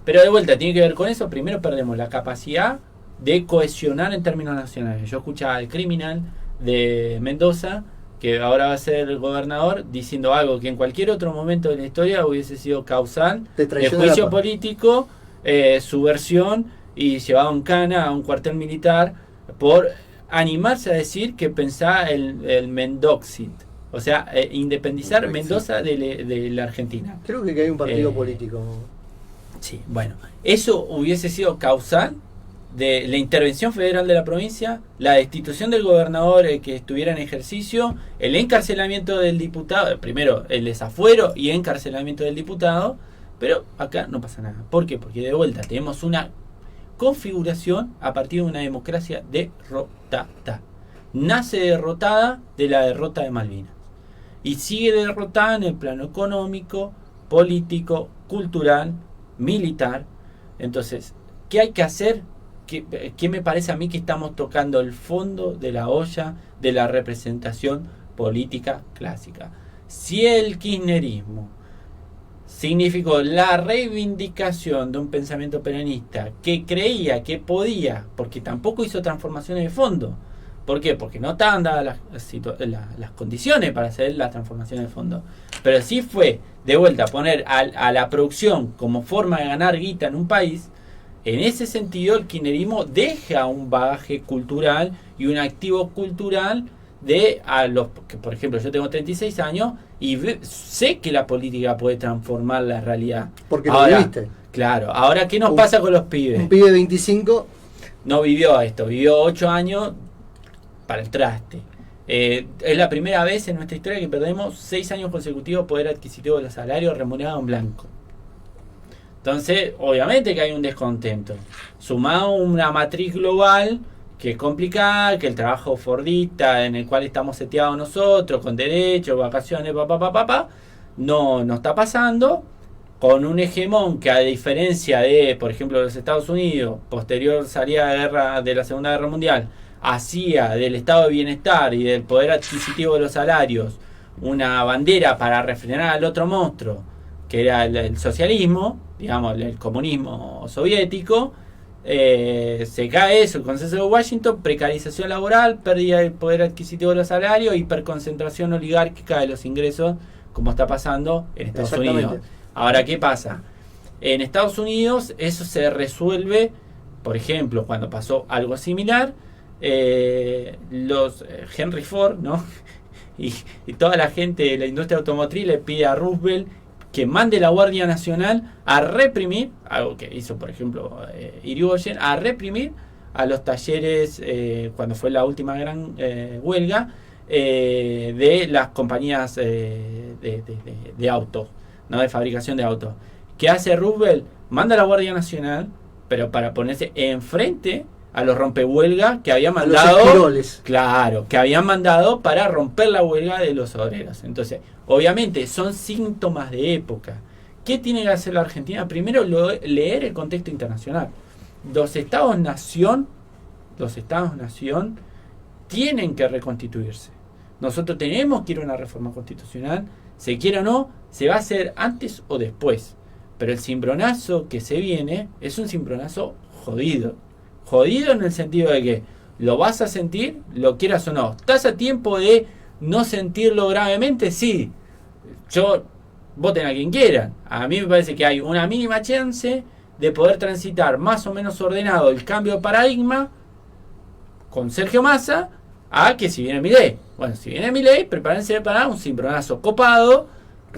B: Pero de vuelta, tiene que ver con eso. Primero perdemos la capacidad de cohesionar en términos nacionales. Yo escuchaba al Criminal de Mendoza, que ahora va a ser el gobernador, diciendo algo que en cualquier otro momento de la historia hubiese sido causal
A: De
B: de
A: traición de
B: juicio
A: la paz.
B: político, subversión y llevado en cana a un cuartel militar por animarse a decir que pensaba el Mendoxit, o sea, independizar
C: Brexit.
B: Mendoza de la Argentina.
A: Creo que hay un partido
B: Eh,
A: político.
B: Sí, bueno, eso hubiese sido causal de la intervención federal de la provincia, la destitución del gobernador que estuviera en ejercicio, el encarcelamiento del diputado, primero el desafuero y encarcelamiento del diputado, pero acá no pasa nada. ¿Por qué? Porque de vuelta tenemos una configuración a partir de una democracia derrotada. Nace derrotada de la derrota de Malvinas y sigue derrotada en el plano económico, político, cultural, militar. Entonces, ¿qué hay que hacer? ¿Qué me parece a mí que estamos tocando el fondo de la olla de la representación política clásica? Si el kirchnerismo significó la reivindicación de un pensamiento peronista que creía que podía, porque tampoco hizo transformaciones de fondo. ¿Por qué? Porque no estaban dadas las condiciones para hacer las transformaciones de fondo. Pero sí fue, de vuelta, poner a la producción como forma de ganar guita en un país. En ese sentido, el kirchnerismo deja un bagaje cultural y un activo cultural de a los que, por ejemplo, yo tengo 36 años y sé que la política puede transformar la realidad.
A: Porque
B: Ahora,
A: lo viviste.
B: claro, ahora ¿qué nos
A: Un-
B: pasa con los pibes?
A: Un pibe de 25,
B: No vivió esto, vivió 8 años para el traste. Es la primera vez en nuestra historia que perdemos 6 años consecutivos poder adquisitivo de los salarios remunerados en blanco. Entonces, obviamente que hay un descontento. Sumado a una matriz global que es complicada, que el trabajo fordista en el cual estamos seteados nosotros, con derechos, vacaciones, no está pasando, con un hegemón que, a diferencia de, por ejemplo, los Estados Unidos, posterior salida de la Segunda Guerra Mundial, hacía del estado de bienestar y del poder adquisitivo de los salarios una bandera para refrenar al otro monstruo, que era el socialismo, digamos, el comunismo soviético. Se cae eso, el consenso de Washington, precarización laboral, pérdida del poder adquisitivo de los salarios, hiperconcentración oligárquica de los ingresos, como está pasando en Estados
A: Exactamente.
B: Unidos. Ahora, ¿qué pasa? En Estados Unidos eso se por ejemplo, cuando pasó algo similar, los Henry Ford, ¿no? y toda la gente de la industria automotriz le pide a Roosevelt que mande la Guardia Nacional a reprimir, algo que hizo, por ejemplo, Irigoyen, a reprimir a los talleres, cuando fue la última gran huelga, de las compañías de autos, ¿no? De fabricación de autos. ¿Qué hace Roosevelt? Manda a la Guardia Nacional, pero para ponerse enfrente a los rompehuelgas que había
A: a los
B: mandado.
A: esquiroles.
B: Claro, que habían mandado para romper la huelga de los obreros. Entonces, obviamente, son síntomas de época. ¿Qué tiene que hacer la Argentina? Primero, leer el contexto internacional. Los estados-nación tienen que reconstituirse. Nosotros tenemos que ir a una reforma constitucional, se quiera o no, se va a hacer antes o después. Pero el cimbronazo que se viene es un cimbronazo jodido. Jodido en el sentido de que lo vas a sentir, lo quieras o no. ¿Estás a tiempo de no sentirlo gravemente? Sí. Voten a quien quieran. A mí me parece que hay una mínima chance de poder transitar más o menos ordenado el cambio de paradigma con Sergio Massa a que si viene Milei. Bueno, si viene Milei, prepárense para un cimbronazo copado.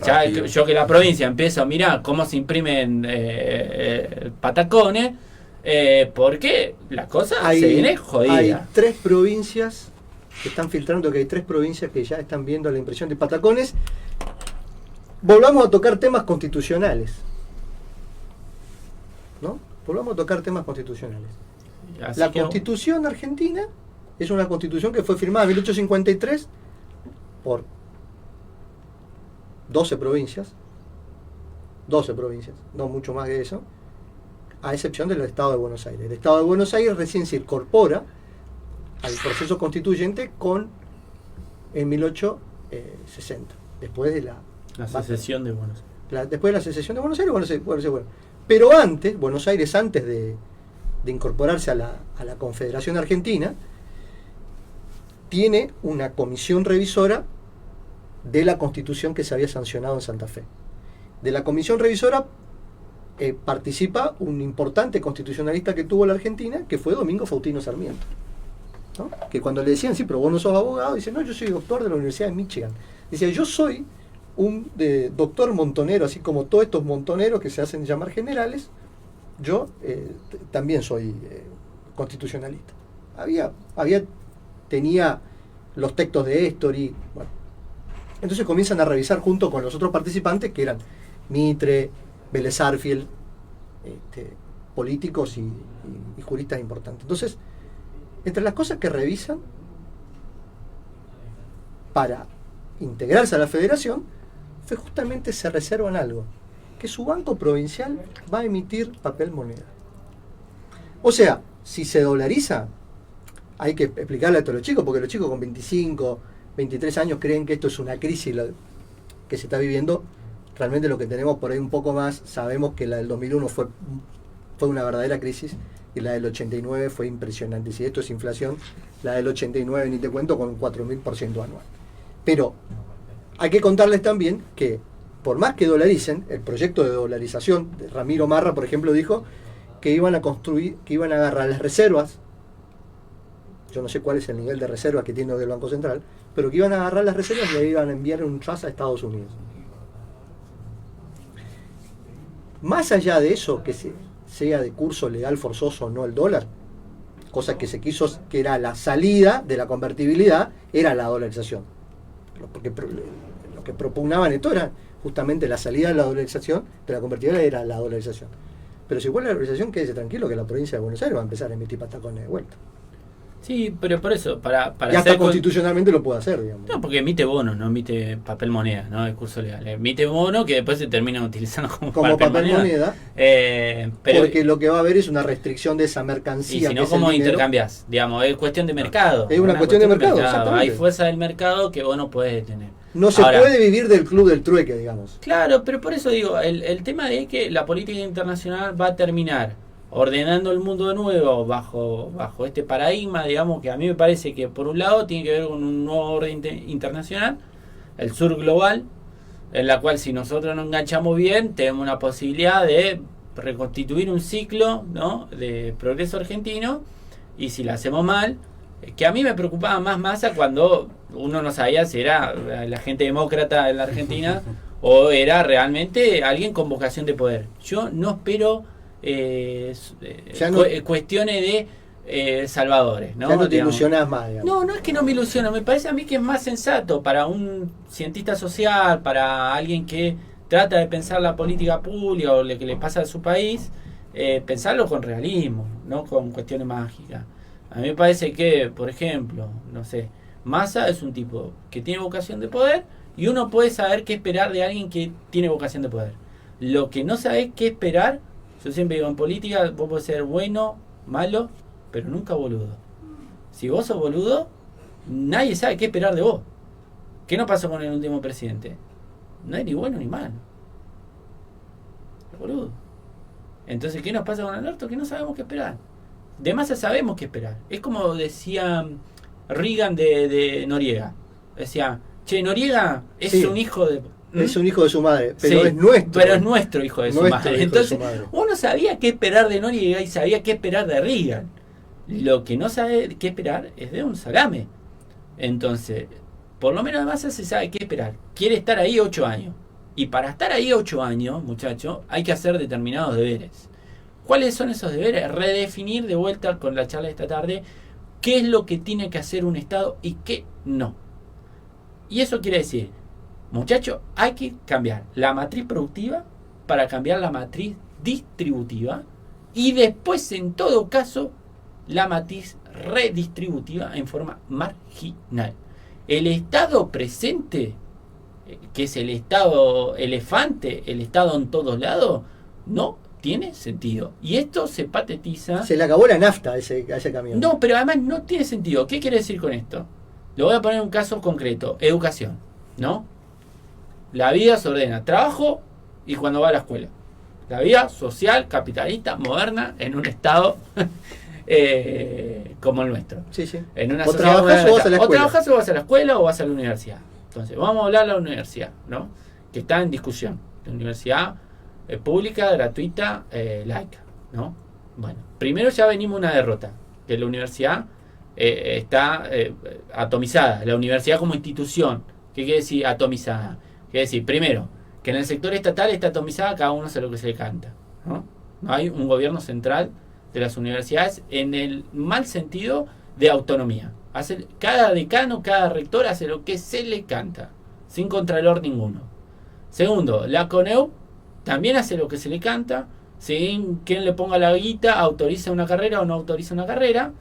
B: Ya,
C: Rápido.
B: yo que la provincia empiezo a mirar cómo se imprimen patacones, porque la cosa se viene jodida.
A: Hay 3 provincias que están filtrando, que hay 3 provincias que ya están viendo la impresión de patacones. Volvamos a tocar temas constitucionales, ¿no? Volvamos a tocar temas constitucionales.
B: Así
A: La
B: que,
A: Constitución argentina es una constitución que fue firmada en 1853 por 12 provincias, 12 provincias, no mucho más que eso, a excepción del Estado de Buenos Aires. El Estado de Buenos Aires recién se incorpora al proceso constituyente en 1860, después de
B: la secesión de Buenos Aires.
A: Después de la secesión de Buenos Aires, bueno. Pero antes, Buenos Aires, antes de incorporarse a la Confederación Argentina, tiene una comisión revisora de la Constitución que se había sancionado en Santa Fe. De la comisión revisora participa un importante constitucionalista que tuvo la Argentina, que fue Domingo Faustino Sarmiento, ¿no? Que cuando le decían, sí, pero vos no sos abogado, dice, no, yo soy doctor de la Universidad de Michigan. Decía, yo soy un doctor montonero, así como todos estos montoneros que se hacen llamar generales, yo también soy constitucionalista. Tenía los textos de Estori, bueno. Entonces comienzan a revisar junto con los otros participantes, que eran Mitre, Vélez Sarsfield, políticos y juristas importantes. Entonces, entre las cosas que revisan para integrarse a la federación, fue justamente se reservan algo, que su banco provincial va a emitir papel moneda. O sea, si se dolariza, hay que explicarle a todos los chicos, porque los chicos con 25, 23 años creen que esto es una crisis que se está viviendo. Realmente lo que tenemos por ahí un poco más, sabemos que la del 2001 fue una verdadera crisis y la del 89 fue impresionante. Si esto es inflación, la del 89 ni te cuento, con un 4.000% anual. Pero hay que contarles también que por más que dolaricen, el proyecto de dolarización de Ramiro Marra, por ejemplo, dijo que iban a agarrar las reservas, yo no sé cuál es el nivel de reservas que tiene el Banco Central, pero que iban a agarrar las reservas y le iban a enviar un trust a Estados Unidos. Más allá de eso, que sea de curso legal forzoso o no el dólar, cosa que se quiso, que era la salida de la convertibilidad, era la dolarización. Porque lo que propugnaban esto era justamente la salida de la dolarización, de la convertibilidad era la dolarización. Pero si vuelve la dolarización, quédese tranquilo que la provincia de Buenos Aires va a empezar a emitir patacones de vuelta.
B: Sí, pero por eso, para
A: ya hasta constitucionalmente lo puede hacer, digamos.
B: No, porque emite bonos, no emite papel moneda, no el curso legal. Emite bono que después se termina utilizando como papel moneda.
A: Pero porque lo que va a haber es una restricción de esa mercancía.
B: Y si no, ¿cómo intercambias? Digamos, es cuestión de mercado.
A: Es una cuestión de mercado, exactamente.
B: Hay fuerza del mercado que vos no podés detener.
A: No se puede vivir del club del trueque, digamos.
B: Claro, pero por eso digo, el tema de que la política internacional va a terminar ordenando el mundo de nuevo bajo este paradigma, digamos, que a mí me parece que por un lado tiene que ver con un nuevo orden internacional, el sur global, en la cual si nosotros nos enganchamos bien, tenemos una posibilidad de reconstituir un ciclo, ¿no?, de progreso argentino, y si lo hacemos mal, que a mí me preocupaba más Massa cuando uno no sabía si era la gente demócrata en la Argentina o era realmente alguien con vocación de poder. Yo no espero cuestiones de salvadores, ¿no?
A: Ya no te ilusionas más, digamos.
B: No es que no me ilusiono, me parece a mí que es más sensato para un cientista social, para alguien que trata de pensar la política pública o lo que le pasa a su país, pensarlo con realismo, no con cuestiones mágicas. A mí me parece que, por ejemplo, no sé, Massa es un tipo que tiene vocación de poder y uno puede saber qué esperar de alguien que tiene vocación de poder. Lo que no sabes qué esperar, yo siempre digo, en política vos podés ser bueno, malo, pero nunca boludo. Si vos sos boludo, nadie sabe qué esperar de vos. ¿Qué no pasó con el último presidente? No es ni bueno ni malo. Es boludo. Entonces, ¿qué nos pasa con Alberto? Que no sabemos qué esperar. De Massa sabemos qué esperar. Es como decía Reagan de Noriega. Decía, che, Noriega es un hijo de...
A: Es un hijo de su madre, pero es nuestro.
B: Pero es nuestro hijo de su madre. Entonces, uno sabía qué esperar de Noriega y sabía qué esperar de Reagan. Lo que no sabe qué esperar es de un Salame. Entonces, por lo menos de Massa se sabe qué esperar. Quiere estar ahí 8 años. Y para estar ahí 8 años, muchachos, hay que hacer determinados deberes. ¿Cuáles son esos deberes? Redefinir de vuelta con la charla de esta tarde qué es lo que tiene que hacer un Estado y qué no. Y eso quiere decir, muchachos, hay que cambiar la matriz productiva para cambiar la matriz distributiva y después, en todo caso, la matriz redistributiva en forma marginal. El Estado presente que es el Estado elefante, el Estado en todos lados, no tiene sentido. Y esto se patetiza.
A: Se le acabó la nafta a ese camión.
B: No, pero además no tiene sentido. ¿Qué quiere decir con esto? Le voy a poner un caso concreto. Educación, ¿no? La vida se ordena trabajo y cuando va a la escuela. La vida social, capitalista, moderna, en un estado como el nuestro.
A: Sí, sí.
B: En una
A: O
B: sociedad
A: trabajás o vas a la escuela.
B: O trabajás o vas a la escuela o vas a la universidad. Entonces, vamos a hablar de la universidad, ¿no? Que está en discusión. La universidad pública, gratuita, laica, ¿no? Bueno, primero ya venimos una derrota, que la universidad está atomizada. La universidad como institución, ¿qué quiere decir atomizada? Quiere decir, primero, que en el sector estatal está atomizada, cada uno hace lo que se le canta, ¿no? No hay un gobierno central de las universidades en el mal sentido de autonomía. Cada decano, cada rector hace lo que se le canta, sin contralor ninguno. Segundo, la CONEU también hace lo que se le canta, sin quien le ponga la guita, autoriza una carrera o no autoriza una carrera.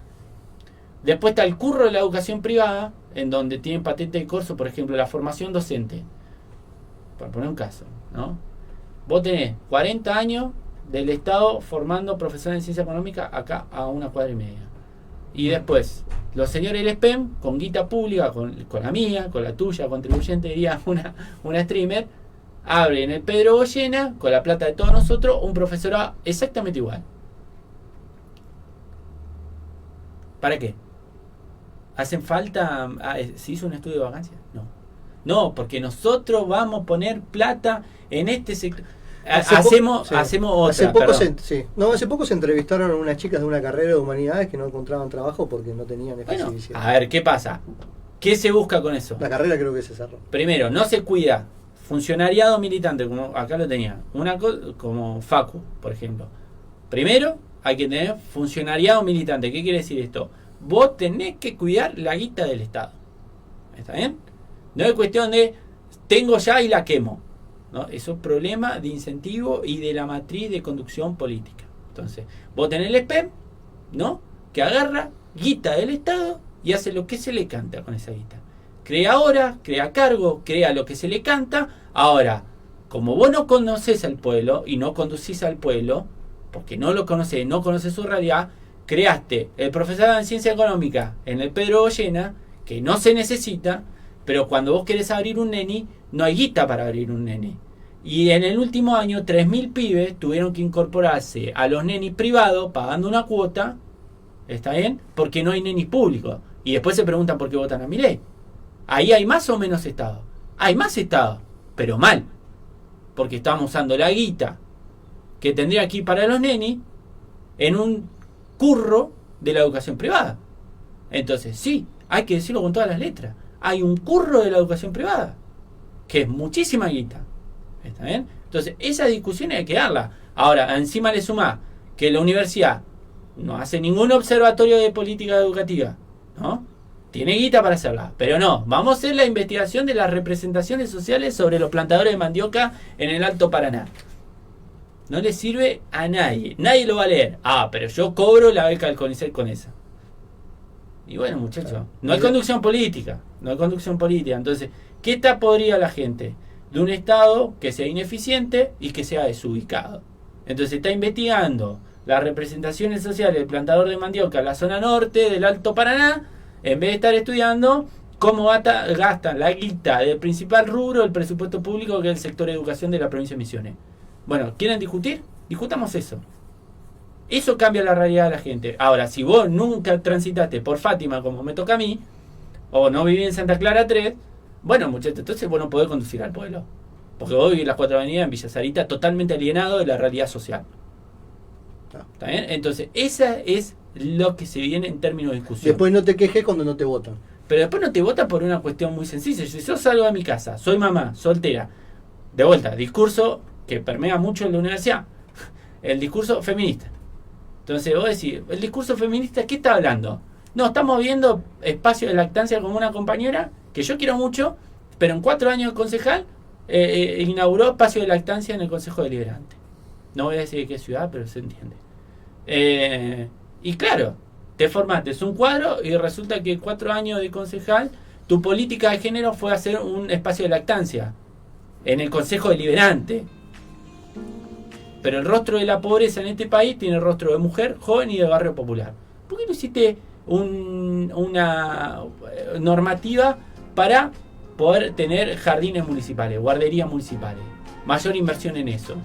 B: Después está el curro de la educación privada, en donde tienen patente de corso, por ejemplo, la formación docente. Para poner un caso, ¿no? Vos tenés 40 años del Estado formando profesores en ciencia económica acá a una cuadra y media. Y después, los señores del SPEM, con guita pública, con la mía, con la tuya, contribuyente, diría una streamer, abren el Pedro Goyena, con la plata de todos nosotros, un profesorado exactamente igual. ¿Para qué? ¿Hacen falta? ¿Se hizo un estudio de vacancia? No, porque nosotros vamos a poner plata en este sector. Hacemos otra.
A: Hace poco se entrevistaron a unas chicas de una carrera de humanidades que no encontraban trabajo porque no tenían especificidad.
B: A ver, ¿qué pasa? ¿Qué se busca con eso?
A: La carrera creo que se cerró.
B: Primero, no se cuida funcionariado militante, como acá lo tenía, como Facu, por ejemplo. Primero, hay que tener funcionariado militante. ¿Qué quiere decir esto? Vos tenés que cuidar la guita del Estado. ¿Está bien? No es cuestión de tengo ya y la quemo, ¿no? Eso es problema de incentivo y de la matriz de conducción política. Entonces, vos tenés el SPEM, ¿no? Que agarra guita del Estado y hace lo que se le canta con esa guita. Crea horas, crea cargo, crea lo que se le canta. Ahora, como vos no conocés al pueblo y no conducís al pueblo, porque no lo conocés, no conocés su realidad, creaste el profesorado en ciencia económica en el Pedro Goyena, que no se necesita, pero cuando vos querés abrir un neni, no hay guita para abrir un neni. Y en el último año, 3.000 pibes tuvieron que incorporarse a los nenis privados pagando una cuota, ¿está bien? Porque no hay nenis públicos. Y después se preguntan por qué votan a Milei. Ahí hay más o menos Estado. Hay más Estado, pero mal. Porque estamos usando la guita que tendría que ir para los nenis en un curro de la educación privada. Entonces, sí, hay que decirlo con todas las letras. Hay un curro de la educación privada, que es muchísima guita. ¿Está bien? Entonces, esa discusión hay que darla. Ahora, encima le sumás que la universidad no hace ningún observatorio de política educativa, ¿no? Tiene guita para hacerla, pero no. Vamos a hacer la investigación de las representaciones sociales sobre los plantadores de mandioca en el Alto Paraná. No le sirve a nadie. Nadie lo va a leer. Pero yo cobro la beca del CONICET con esa. Y bueno, muchachos, no hay conducción política. No hay conducción política. Entonces, ¿qué está podrida la gente? De un Estado que sea ineficiente y que sea desubicado. Entonces está investigando las representaciones sociales del plantador de mandioca en la zona norte del Alto Paraná, en vez de estar estudiando cómo gastan la guita del principal rubro del presupuesto público, que es el sector de educación de la provincia de Misiones. Bueno, ¿quieren discutir? Discutamos eso. Eso cambia la realidad de la gente. Ahora, si vos nunca transitaste por Fátima como me toca a mí, o no vivís en Santa Clara 3, bueno, muchachos, entonces vos no podés conducir al pueblo. Porque vos vivís en las 4 avenidas en Villa Sarita totalmente alienado de la realidad social. ¿Está bien? Entonces, esa es lo que se viene en términos de discusión.
A: Después no te quejes cuando no te votan.
B: Pero después no te votan por una cuestión muy sencilla. Si yo salgo de mi casa, soy mamá, soltera, de vuelta, discurso que permea mucho en la universidad, el discurso feminista. Entonces vos decís, el discurso feminista, ¿qué está hablando? No, estamos viendo espacio de lactancia como una compañera, que yo quiero mucho, pero en 4 años de concejal, inauguró espacio de lactancia en el Consejo Deliberante. No voy a decir de qué ciudad, pero se entiende. Y claro, te formaste, es un cuadro y resulta que 4 años de concejal tu política de género fue hacer un espacio de lactancia en el Consejo Deliberante. Pero el rostro de la pobreza en este país tiene el rostro de mujer joven y de barrio popular. ¿Por qué no hiciste una normativa para poder tener jardines municipales, guarderías municipales? Mayor inversión en eso.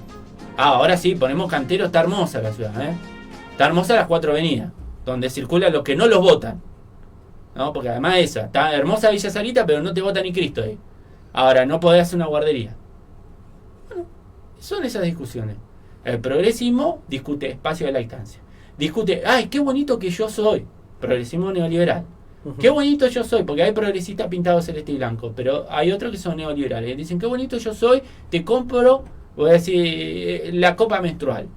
B: Ahora sí, ponemos canteros, está hermosa la ciudad, ¿eh? Está hermosa las 4 avenidas, donde circulan los que no los votan, ¿no? Porque además está hermosa Villa Sarita, pero no te vota ni Cristo ahí. Ahora, no podés hacer una guardería. Bueno, son esas discusiones. El progresismo discute espacio de lactancia. Discute, ¡ay, qué bonito que yo soy! Progresismo neoliberal. Qué bonito yo soy, porque hay progresistas pintados celeste y blanco, pero hay otros que son neoliberales. Dicen, qué bonito yo soy, te compro, voy a decir, la copa menstrual.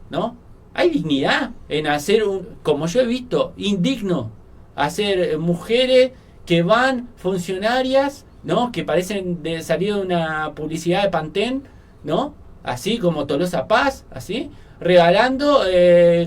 B: ¿No? Hay dignidad en hacer como yo he visto, indigno, hacer mujeres que van funcionarias, ¿no? Que parecen de salir de una publicidad de Pantene, ¿no? Así como Tolosa Paz, así, regalando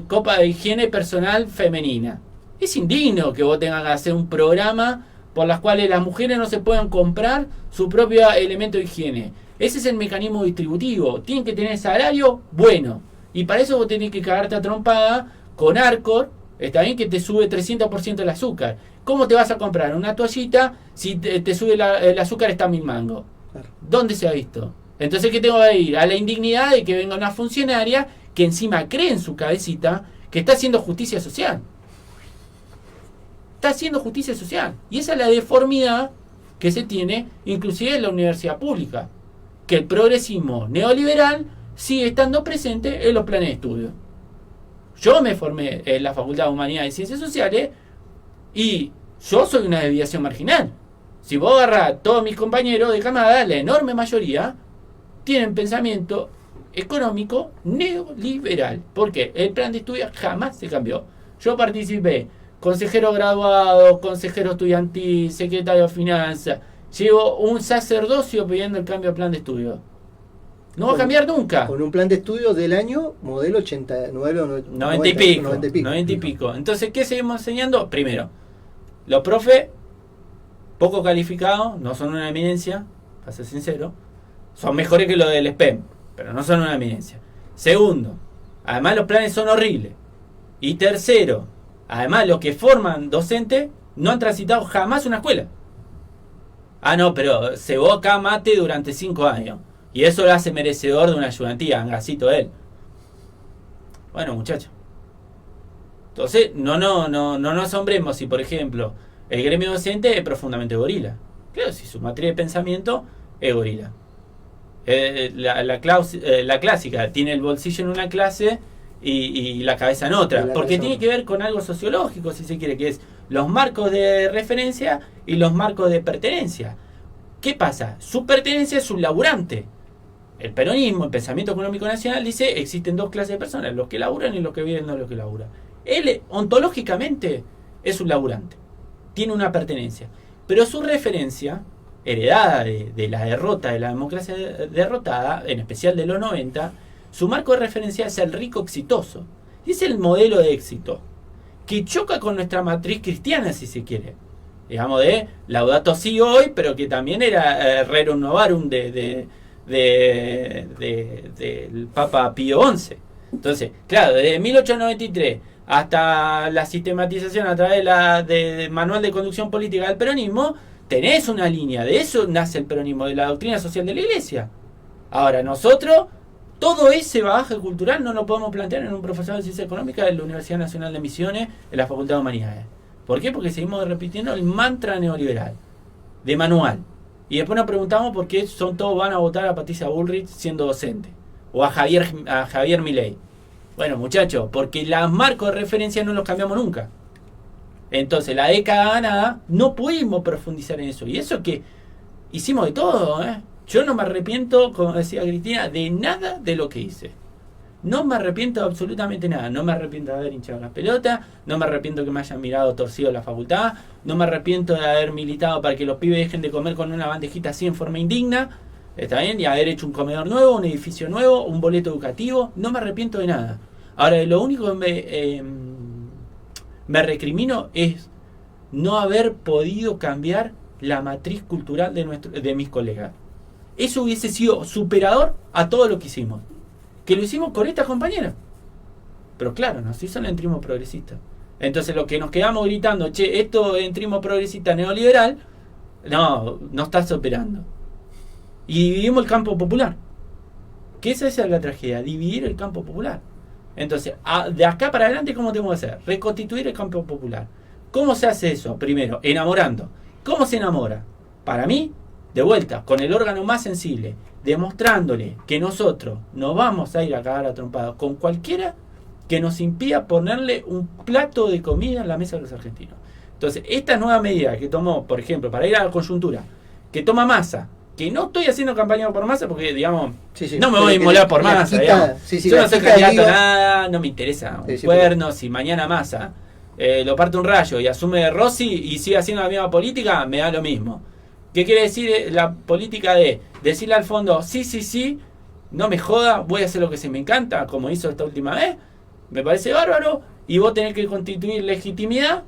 B: copa de higiene personal femenina. Es indigno que vos tengas que hacer un programa por las cuales las mujeres no se puedan comprar su propio elemento de higiene. Ese es el mecanismo distributivo. Tienen que tener salario bueno. Y para eso vos tenés que cagarte a trompada con Arcor, está bien, que te sube 300% el azúcar. ¿Cómo te vas a comprar una toallita si te sube el azúcar está a 1000 mangos? Claro. ¿Dónde se ha visto? Entonces, ¿qué tengo que ir? A la indignidad de que venga una funcionaria que encima cree en su cabecita que está haciendo justicia social. Está haciendo justicia social. Y esa es la deformidad que se tiene inclusive en la universidad pública. Que el progresismo neoliberal sigue estando presente en los planes de estudio. Yo me formé en la Facultad de Humanidades y Ciencias Sociales y yo soy una desviación marginal. Si vos agarrás a todos mis compañeros de camada, la enorme mayoría tienen pensamiento económico neoliberal. ¿Por qué? El plan de estudio jamás se cambió. Yo participé, consejero graduado, consejero estudiantil, secretario de finanzas. Llevo un sacerdocio pidiendo el cambio de plan de estudio. No va a cambiar nunca.
A: Con un plan de estudio del año modelo
B: 90 y pico. Entonces, ¿qué seguimos enseñando? Primero, los profes poco calificados, no son una eminencia, para ser sincero, son mejores que los del SPEM, pero no son una eminencia. Segundo, además los planes son horribles. Y tercero, además los que forman docentes no han transitado jamás una escuela. Ah, no, pero cebó acá mate durante 5 años. Y eso lo hace merecedor de una ayudantía, angacito él. Bueno, muchachos. Entonces, no nos asombremos si, por ejemplo, el gremio docente es profundamente gorila. Claro, si su materia de pensamiento es gorila. La clásica, tiene el bolsillo en una clase y la cabeza en otra. Porque tiene que ver con algo sociológico, si se quiere, que es los marcos de referencia y los marcos de pertenencia. ¿Qué pasa? Su pertenencia es un laburante. El peronismo, el pensamiento económico nacional, dice existen 2 clases de personas, los que laburan y los que viven no los que laburan. Él, ontológicamente, es un laburante. Tiene una pertenencia. Pero su referencia, heredada de la derrota, de la democracia derrotada, en especial de los 90, su marco de referencia es el rico exitoso. Y es el modelo de éxito, que choca con nuestra matriz cristiana, si se quiere. Digamos, de Laudato Si hoy, pero que también era Rerum Novarum del Papa Pío XI. Entonces, claro, desde 1893 hasta la sistematización a través de Manual de Conducción Política del Peronismo, tenés una línea. De eso nace el peronismo, de la doctrina social de la Iglesia. Ahora, nosotros, todo ese bagaje cultural no lo podemos plantear en un profesorado de Ciencia Económica de la Universidad Nacional de Misiones, en la Facultad de Humanidades. ¿Por qué? Porque seguimos repitiendo el mantra neoliberal, de manual. Y después nos preguntamos por qué todos van a votar a Patricia Bullrich siendo docente. O a Javier Milei. Bueno, muchachos, porque los marcos de referencia no los cambiamos nunca. Entonces, la década ganada, no pudimos profundizar en eso. Y eso que hicimos de todo, ¿eh? Yo no me arrepiento, como decía Cristina, de nada de lo que hice. No me arrepiento de absolutamente nada. No me arrepiento de haber hinchado las pelotas. No me arrepiento que me hayan mirado torcido la facultad. No me arrepiento de haber militado para que los pibes dejen de comer con una bandejita así en forma indigna. ¿Está bien? Y haber hecho un comedor nuevo, un edificio nuevo, un boleto educativo. No me arrepiento de nada. Ahora, lo único que me recrimino es no haber podido cambiar la matriz cultural de mis colegas. Eso hubiese sido superador a todo lo que hicimos. Que lo hicimos con estas compañeras. Pero claro, nos hizo el entrismo progresista. Entonces lo que nos quedamos gritando, che, esto es entrismo progresista neoliberal, no estás operando. Y dividimos el campo popular. Que esa es la tragedia, dividir el campo popular. Entonces, de acá para adelante, ¿cómo tenemos que hacer? Reconstituir el campo popular. ¿Cómo se hace eso? Primero, enamorando. ¿Cómo se enamora? Para mí, de vuelta, con el órgano más sensible, demostrándole que nosotros nos vamos a ir a cagar a trompadas con cualquiera que nos impida ponerle un plato de comida en la mesa de los argentinos. Entonces, esta nueva medida que tomó, por ejemplo, para ir a la coyuntura, que toma Massa, que no estoy haciendo campaña por Massa porque, digamos, no me voy a inmolar por Massa, digamos. Yo no soy candidato a nada, no me interesa un cuerno. Si mañana Massa lo parte un rayo y asume Rossi y sigue haciendo la misma política, me da lo mismo. ¿Qué quiere decir la política de decirle al fondo, sí, no me joda, voy a hacer lo que se me encanta, como hizo esta última vez? Me parece bárbaro, y vos tenés que constituir legitimidad,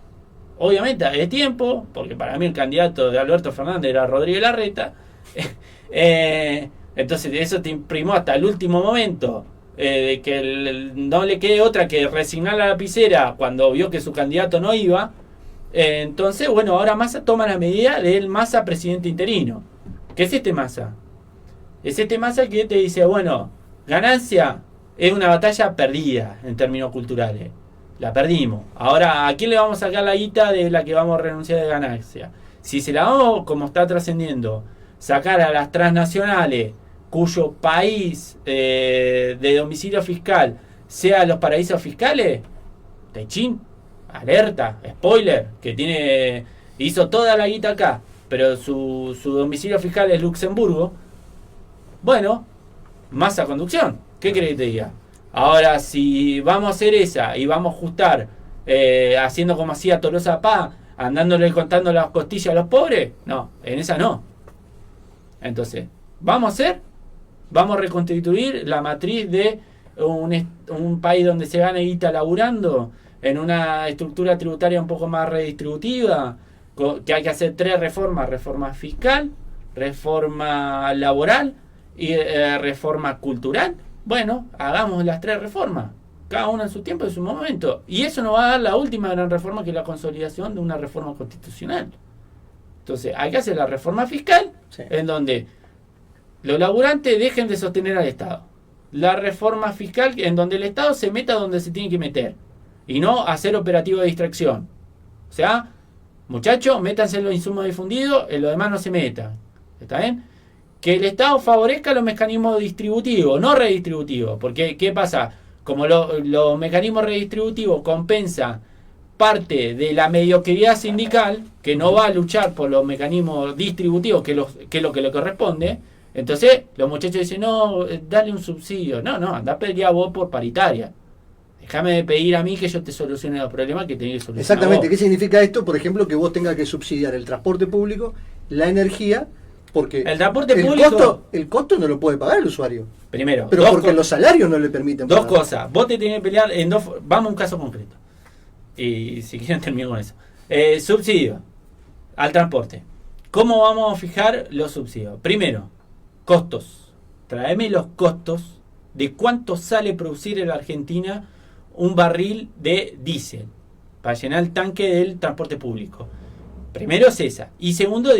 B: obviamente de tiempo, porque para mí el candidato de Alberto Fernández era Rodríguez Larreta. Entonces eso te imprimó hasta el último momento, de que no le quede otra que resignar la lapicera cuando vio que su candidato no iba. Entonces, bueno, ahora Massa toma la medida del Massa presidente interino. ¿Qué es este Massa? Es este Massa que te dice, bueno, ganancia es una batalla perdida en términos culturales. La perdimos. Ahora, ¿a quién le vamos a sacar la guita de la que vamos a renunciar de ganancia? Si se la vamos, como está trascendiendo, sacar a las transnacionales cuyo país de domicilio fiscal sea los paraísos fiscales, techín, alerta, spoiler, que hizo toda la guita acá, pero su domicilio fiscal es Luxemburgo. Bueno, Massa conducción. ¿Qué querés que te diga? Ahora, si vamos a hacer esa y vamos a ajustar, haciendo como hacía Tolosa Paz, andándole contando las costillas a los pobres, no, en esa no. Entonces, vamos a reconstituir la matriz de un país donde se gane guita laburando, en una estructura tributaria un poco más redistributiva, que hay que hacer 3 reformas: reforma fiscal, reforma laboral y reforma cultural. Bueno, hagamos las 3 reformas, cada una en su tiempo y en su momento. Y eso nos va a dar la última gran reforma, que es la consolidación de una reforma constitucional. Entonces, hay que hacer la reforma fiscal, en donde los laburantes dejen de sostener al Estado. La reforma fiscal, en donde el Estado se meta donde se tiene que meter, y no hacer operativo de distracción. O sea, muchachos, métanse en los insumos difundidos, en lo demás no se metan. ¿Está bien? Que el Estado favorezca los mecanismos distributivos, no redistributivos. Porque, ¿qué pasa? Como los mecanismos redistributivos compensan parte de la mediocridad sindical, que no va a luchar por los mecanismos distributivos, que es lo que le corresponde, entonces los muchachos dicen, no, dale un subsidio. No, anda a pedir a vos por paritaria. Déjame de pedir a mí que yo te solucione los problemas que tenés que solucionar.
A: Exactamente.
B: vos.
A: ¿Qué significa esto? Por ejemplo, que vos tengas que subsidiar el transporte público, la energía, porque
B: el transporte público,
A: el costo no lo puede pagar el usuario.
B: Primero,
A: pero porque los salarios no le permiten
B: dos
A: pagar.
B: cosas. Vos te tenés que pelear en dos. Vamos a un caso concreto. Y si quieren termino con eso. Subsidio al transporte. ¿Cómo vamos a fijar los subsidios? Primero, costos. Traeme los costos de cuánto sale producir en la Argentina un barril de diésel para llenar el tanque del transporte público. Primero es esa. Y segundo,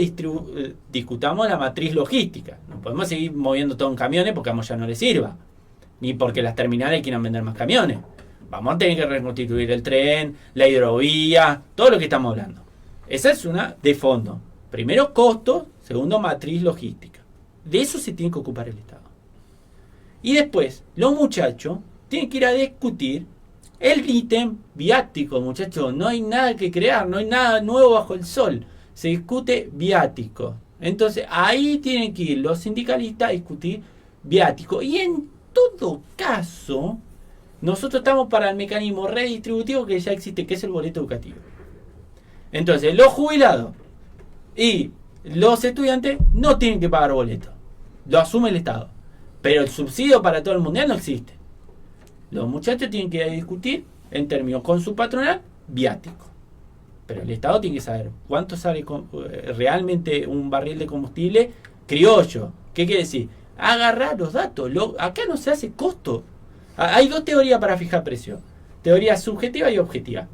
B: discutamos la matriz logística. No podemos seguir moviendo todo en camiones porque a Moya no le sirva. Ni porque las terminales quieran vender más camiones. Vamos a tener que reconstituir el tren, la hidrovía, todo lo que estamos hablando. Esa es una de fondo. Primero, costos. Segundo, matriz logística. De eso se tiene que ocupar el Estado. Y después, los muchachos tienen que ir a discutir el ítem viático, muchachos. No hay nada que crear, no hay nada nuevo bajo el sol. Se discute viático. Entonces, ahí tienen que ir los sindicalistas a discutir viático. Y en todo caso, nosotros estamos para el mecanismo redistributivo que ya existe, que es el boleto educativo. Entonces, los jubilados y los estudiantes no tienen que pagar boleto. Lo asume el Estado. Pero el subsidio para todo el mundial no existe. Los muchachos tienen que discutir en términos con su patronal viático. pero el Estado tiene que saber cuánto sale realmente un barril de combustible criollo. ¿Qué quiere decir? Agarrar los datos. Acá no se hace costo. Hay dos teorías para fijar precio. Teoría subjetiva y objetiva.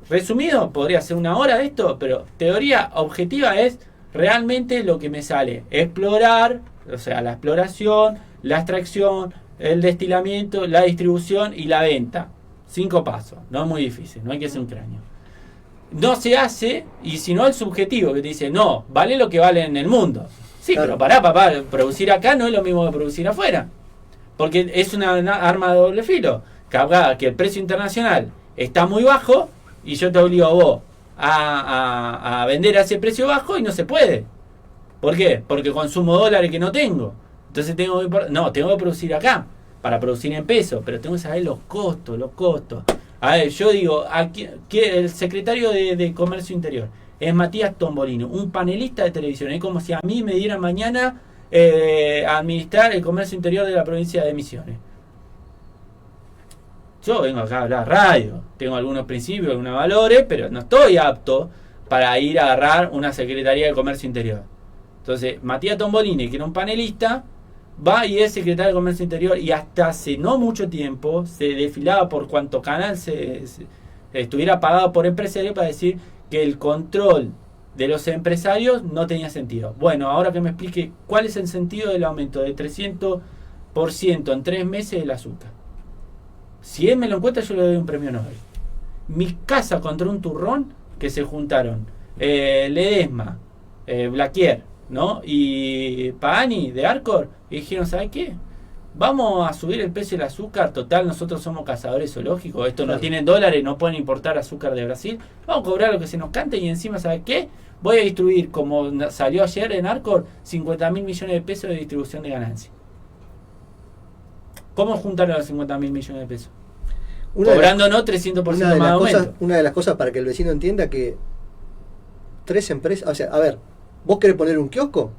B: Resumido, podría ser una hora de esto, pero teoría objetiva es realmente lo que me sale. Explorar, o sea, la exploración, la extracción, el destilamiento, la distribución y la venta. 5 pasos. No es muy difícil, no hay que ser un cráneo. No se hace, y si no el subjetivo que te dice, no, vale lo que vale en el mundo. Sí, claro. Pero pará, papá, producir acá no es lo mismo que producir afuera. Porque es una arma de doble filo. Que el precio internacional está muy bajo y yo te obligo a vos a vender a ese precio bajo y no se puede. ¿Por qué? Porque consumo dólares que no tengo. Entonces tengo que producir acá para producir en pesos, pero tengo que saber los costos. A ver, yo digo, aquí, el secretario de Comercio Interior es Matías Tombolino, un panelista de televisión. Es como si a mí me dieran mañana a administrar el comercio interior de la provincia de Misiones. Yo vengo acá a hablar radio, tengo algunos principios, algunos valores, pero no estoy apto para ir a agarrar una Secretaría de Comercio Interior. Entonces, Matías Tombolini, que era un panelista, va y es secretario de Comercio Interior, y hasta hace no mucho tiempo se desfilaba por cuanto canal se estuviera pagado por empresarios para decir que el control de los empresarios no tenía sentido. Bueno, ahora que me explique cuál es el sentido del aumento de 300% en 3 meses del azúcar. Si él me lo encuentra, yo le doy un premio Nobel. Mi casa contra un turrón que se juntaron Ledesma, Blaquier, ¿no? Y Pagani de Arcor, y dijeron, ¿sabes qué? Vamos a subir el precio del azúcar, total, nosotros somos cazadores zoológicos, esto no tienen dólares, no pueden importar azúcar de Brasil, vamos a cobrar lo que se nos cante y encima, ¿sabes qué? Voy a distribuir, como salió ayer en Arcor, 50.000 millones de pesos de distribución de ganancias. ¿Cómo juntaron los 50.000 millones de pesos? Cobrándonos 300% más de aumento.
A: Una de las cosas para que el vecino entienda que 3 empresas, o sea, a ver, ¿vos querés poner un kiosco?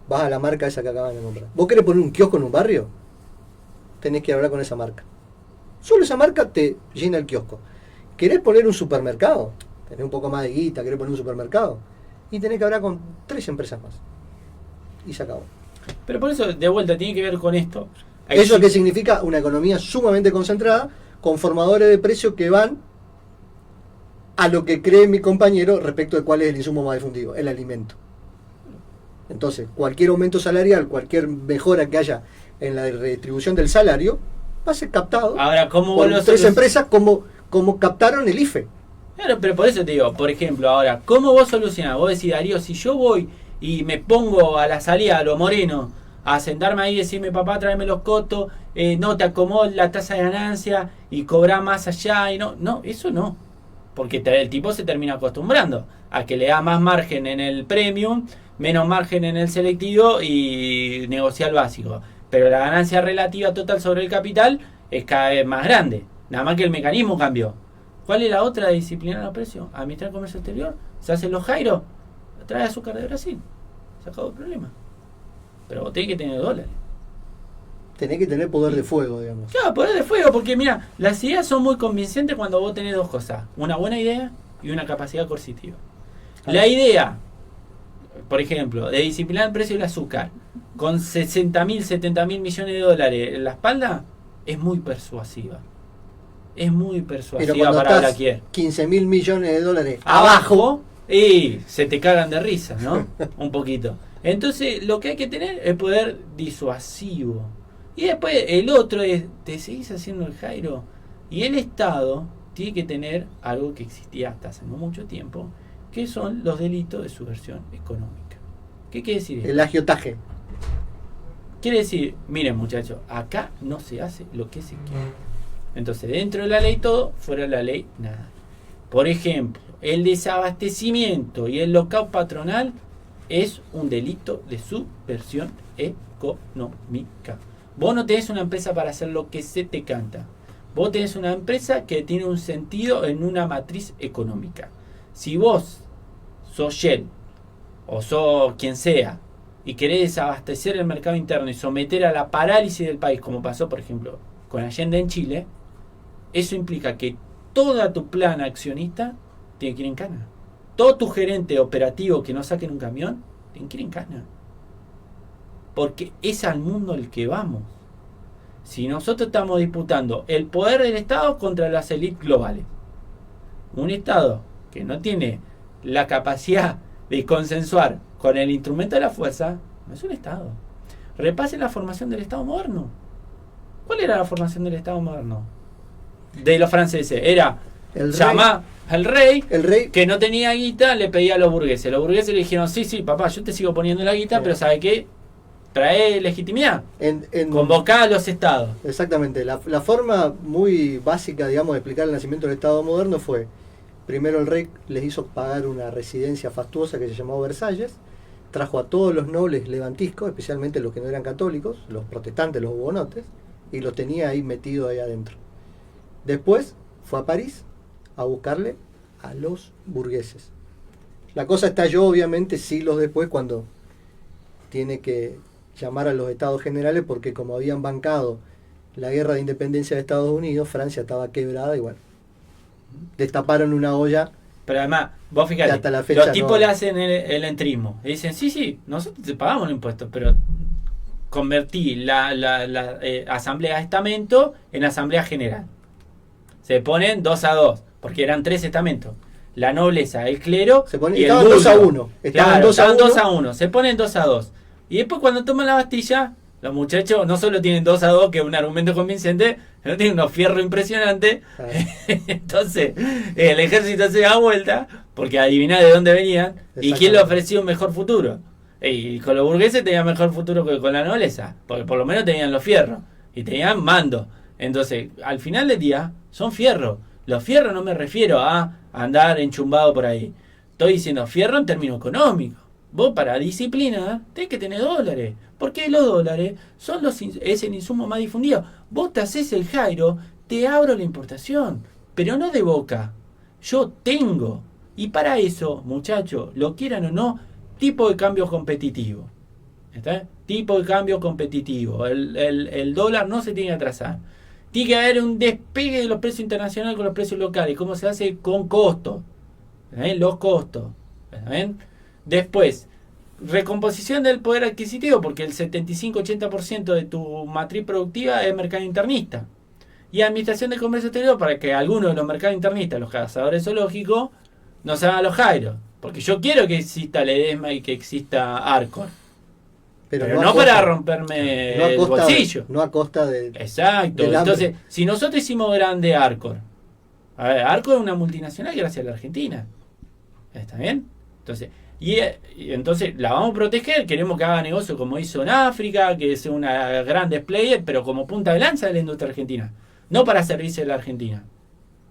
A: Vas a la marca esa que acaban de comprar. ¿Vos querés poner un kiosco en un barrio? Tenés que hablar con esa marca. Solo esa marca te llena el kiosco. ¿Querés poner un supermercado? Tenés un poco más de guita, querés poner un supermercado. Y tenés que hablar con 3 empresas más. Y se acabó.
B: Pero por eso, de vuelta, tiene que ver con esto.
A: ¿Eso qué significa? Una economía sumamente concentrada, con formadores de precios que van a lo que cree mi compañero respecto de cuál es el insumo más difundido, el alimento. Entonces, cualquier aumento salarial, cualquier mejora que haya en la redistribución del salario, va a ser captado.
B: Ahora, ¿cómo
A: por 3 empresas como captaron el IFE.
B: Claro, pero por eso te digo, por ejemplo, ahora, ¿cómo vos solucionás? Vos decís, Darío, si yo voy y me pongo a la salida a lo moreno, a sentarme ahí y decirme, papá, tráeme los cotos, no te acomodo la tasa de ganancia y cobrar más allá, y no, eso no. Porque el tipo se termina acostumbrando a que le da más margen en el premium, menos margen en el selectivo y negociar el básico. Pero la ganancia relativa total sobre el capital es cada vez más grande. Nada más que el mecanismo cambió. ¿Cuál es la otra de disciplinar los precios? Administrar el comercio exterior. Se hacen los jairos. Trae azúcar de Brasil. Se acabó el problema. Pero vos tenés que tener dólares.
A: Tenés que tener poder de fuego, digamos.
B: Claro, poder de fuego, porque mira, las ideas son muy convincentes cuando vos tenés 2 cosas. Una buena idea y una capacidad coercitiva. La idea, por ejemplo, de disciplinar el precio del azúcar con 60.000, 70.000 millones de dólares en la espalda, es muy persuasiva. Es muy persuasiva para Blaquier.
A: 15.000 millones de dólares
B: abajo y se te cagan de risa, ¿no? Un poquito. Entonces, lo que hay que tener es poder disuasivo. Y después el otro es, te seguís haciendo el jairo. Y el Estado tiene que tener algo que existía hasta hace no mucho tiempo, que son los delitos de subversión económica. ¿Qué quiere decir esto?
A: El agiotaje.
B: Quiere decir, miren muchachos, acá no se hace lo que se quiere. Entonces, dentro de la ley todo, fuera de la ley nada. Por ejemplo, el desabastecimiento y el lockout patronal es un delito de subversión económica. Vos no tenés una empresa para hacer lo que se te canta. Vos tenés una empresa que tiene un sentido en una matriz económica. Si vos sos Shell o sos quien sea y querés desabastecer el mercado interno y someter a la parálisis del país, como pasó por ejemplo con Allende en Chile, eso implica que toda tu plana accionista tiene que ir en cana. Todo tu gerente operativo que no saquen un camión, tiene que ir en cana. Porque es al mundo al que vamos. Si nosotros estamos disputando el poder del Estado contra las élites globales, un Estado que no tiene la capacidad de consensuar con el instrumento de la fuerza, no es un Estado. Repasen la formación del Estado moderno. ¿Cuál era la formación del Estado moderno? De los franceses. Era llamar al rey, que no tenía guita, le pedía a los burgueses. Los burgueses le dijeron, sí, papá, yo te sigo poniendo la guita, pero ¿sabe qué? Trae legitimidad. Convocá a los estados.
A: Exactamente. La forma muy básica, digamos, de explicar el nacimiento del Estado moderno fue, primero el rey les hizo pagar una residencia fastuosa que se llamó Versalles, trajo a todos los nobles levantiscos, especialmente los que no eran católicos, los protestantes, los hugonotes, y los tenía ahí metidos ahí adentro. Después fue a París a buscarle a los burgueses. La cosa estalló obviamente siglos después cuando tiene que llamar a los estados generales porque como habían bancado la guerra de independencia de Estados Unidos, Francia estaba quebrada y bueno, destaparon una olla.
B: Pero además, vos fíjate,
A: hasta la fecha
B: los tipos le hacen el entrismo. Y dicen, sí, nosotros te pagamos los impuestos, pero convertí la asamblea de estamento en asamblea general. Se ponen 2-2, porque eran 3 estamentos. La nobleza, el clero y el vulgo.
A: 2-1. Estaban
B: 2-1. Se ponen 2-2. Y después cuando toman la Bastilla, los muchachos no solo tienen 2-2, que es un argumento convincente, sino tienen unos fierros impresionantes. Entonces, el ejército se da vuelta, porque adiviná de dónde venían, y quién le ofreció un mejor futuro. Y con los burgueses tenían mejor futuro que con la nobleza, porque por lo menos tenían los fierros, y tenían mando. Entonces, al final del día, son fierros. Los fierros no me refiero a andar enchumbado por ahí. Estoy diciendo fierro en términos económicos. Vos para disciplina tenés que tener dólares. Porque los dólares es el insumo más difundido. Vos te haces el Jairo, te abro la importación. Pero no de boca. Yo tengo. Y para eso, muchachos, lo quieran o no, tipo de cambio competitivo. ¿Está? Tipo de cambio competitivo. El dólar no se tiene que atrasar. Tiene que haber un despegue de los precios internacionales con los precios locales. ¿Cómo se hace? Con costos. Los costos. ¿Ven? Después, recomposición del poder adquisitivo, porque el 75-80% de tu matriz productiva es mercado internista. Y administración de comercio exterior para que algunos de los mercados internistas, los cazadores zoológicos, no se hagan los jairos. Porque yo quiero que exista Ledesma y que exista Arcor. Pero no para romperme el bolsillo.
A: No a costa de...
B: Exacto. Entonces, si nosotros hicimos grande Arcor, a ver, Arcor es una multinacional gracias a la Argentina. ¿Está bien? Entonces, y entonces la vamos a proteger, queremos que haga negocio como hizo en África, que sea una gran player, pero como punta de lanza de la industria argentina, no para servirse de la Argentina.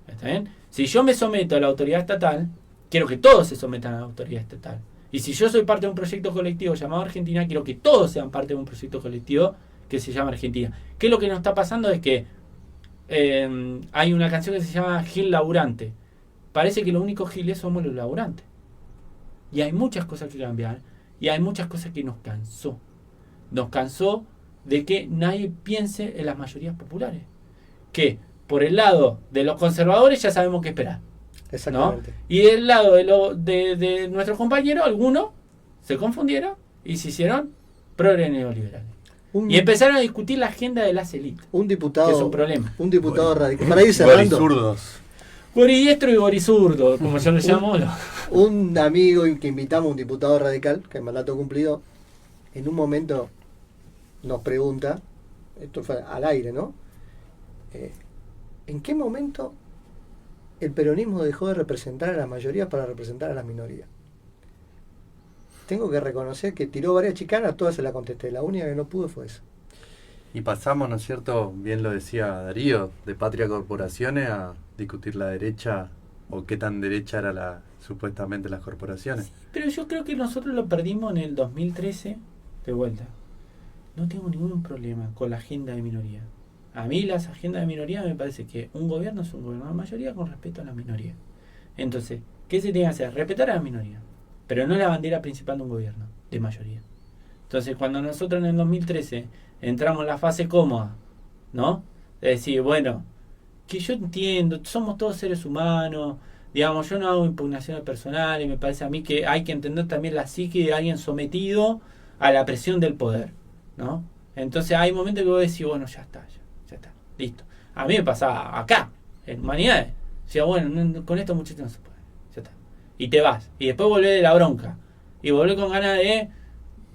B: ¿Está bien? Si yo me someto a la autoridad estatal, quiero que todos se sometan a la autoridad estatal. Y si yo soy parte de un proyecto colectivo llamado Argentina, quiero que todos sean parte de un proyecto colectivo que se llama Argentina. ¿Qué es lo que nos está pasando? Es que hay una canción que se llama Gil Laburante. Parece que los únicos giles somos los laburantes. Y hay muchas cosas que cambiar. Y hay muchas cosas que nos cansó. Nos cansó de que nadie piense en las mayorías populares. Que por el lado de los conservadores ya sabemos qué esperar.
A: Exactamente.
B: ¿No? Y del lado de nuestros compañeros, algunos se confundieron y se hicieron progres neoliberales. Y empezaron a discutir la agenda de las élites.
A: Un diputado,
B: que es un problema.
A: Un diputado radical. Para ir cerrando.
C: Gorizurdos.
B: Goridiestro y gorizurdo, como yo lo llamo.
A: Un amigo que invitamos, un diputado radical, que en mandato cumplido, en un momento nos pregunta, esto fue al aire, ¿no? ¿En qué momento el peronismo dejó de representar a la mayoría para representar a la minoría? Tengo que reconocer que tiró varias chicanas, todas se las contesté. La única que no pude fue esa.
C: Y pasamos, ¿no es cierto? Bien lo decía Darío, de Patria Corporaciones a discutir la derecha o qué tan derecha era supuestamente las corporaciones.
B: Sí, pero yo creo que nosotros lo perdimos en el 2013 de vuelta. No tengo ningún problema con la agenda de minoría. A mí las agendas de minoría me parece que un gobierno es un gobierno de mayoría con respeto a la minoría. Entonces, ¿qué se tiene que hacer? Respetar a la minoría, pero no la bandera principal de un gobierno de mayoría. Entonces, cuando nosotros en el 2013 entramos en la fase cómoda, ¿no? De decir, bueno, que yo entiendo, somos todos seres humanos, Digamos, yo no hago impugnaciones personales, me parece a mí que hay que entender también la psique de alguien sometido a la presión del poder, ¿no? Entonces hay momentos que vos decís, bueno, ya está, listo. A mí me pasaba acá, en Humanidades. Decía, bueno, con estos muchachos no se puede, ya está. Y te vas, y después volvés de la bronca, y volvés con ganas de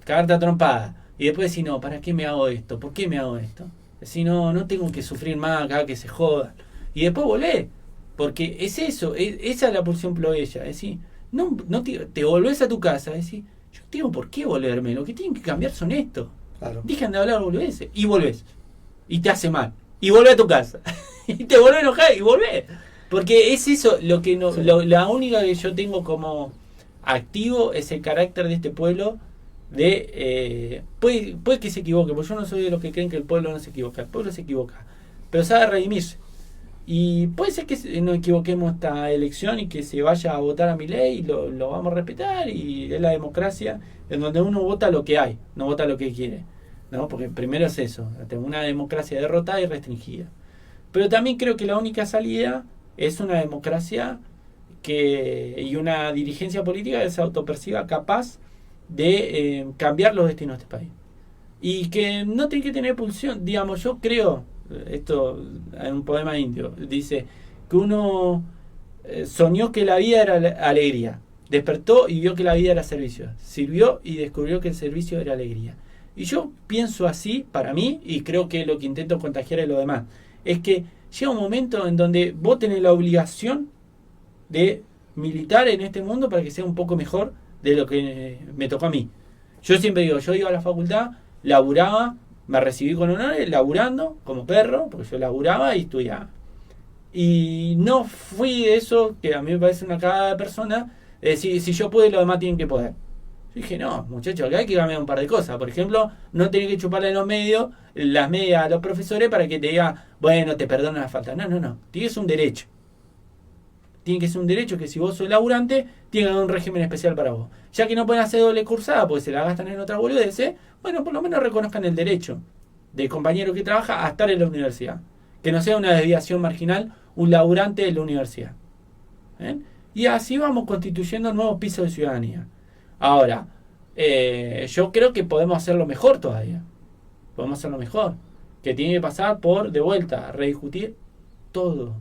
B: cagarte a trompada. Y después decís, no, ¿para qué me hago esto? ¿Por qué me hago esto? Decís, no tengo que sufrir más acá, que se jodan. Y después volvés. Porque es eso, esa es la pulsión ploella. Es decir, te volvés a tu casa, es decir, yo tengo por qué volverme, lo que tienen que cambiar son esto. Claro. Dejan de hablar boludeces y volvés. Y te hace mal. Y volvés a tu casa. Y te volvés a enojar y volvés. Porque es eso lo que no, sí. La única que yo tengo como activo es el carácter de este pueblo de puede que se equivoque, porque yo no soy de los que creen que el pueblo no se equivoca, el pueblo se equivoca, pero sabe redimirse. Y puede ser que nos equivoquemos esta elección y que se vaya a votar a Milei y lo vamos a respetar, y es la democracia en donde uno vota lo que hay, no vota lo que quiere, ¿no? Porque primero es eso, una democracia derrotada y restringida. Pero también creo que la única salida es una democracia y una dirigencia política que se autoperciba capaz de cambiar los destinos de este país. Y que no tiene que tener pulsión, digamos, yo creo, esto en un poema indio, dice que uno soñó que la vida era alegría, despertó y vio que la vida era servicio, sirvió y descubrió que el servicio era alegría. Y yo pienso así para mí, y creo que lo que intento contagiar es lo demás, es que llega un momento en donde vos tenés la obligación de militar en este mundo para que sea un poco mejor de lo que me tocó a mí. Yo siempre digo, yo iba a la facultad, laburaba, me recibí con honores, laburando como perro, porque yo laburaba y estudiaba. Y no fui de eso, que a mí me parece una cagada de persona, de decir, si yo puedo, los demás tienen que poder. Yo dije, no, muchachos, acá hay que cambiar un par de cosas. Por ejemplo, no tenés que chuparle en los medios, las medias a los profesores para que te digan, bueno, te perdono la falta. No. Tienes un derecho. Tiene que ser un derecho que si vos sos laburante, tiene que haber un régimen especial para vos. Ya que no pueden hacer doble cursada porque se la gastan en otras boludeces, bueno, por lo menos reconozcan el derecho del compañero que trabaja a estar en la universidad. Que no sea una desviación marginal, un laburante de la universidad. Y así vamos constituyendo nuevos pisos de ciudadanía. Ahora, yo creo que podemos hacerlo mejor todavía. Podemos hacerlo mejor. Que tiene que pasar por, de vuelta, rediscutir todo.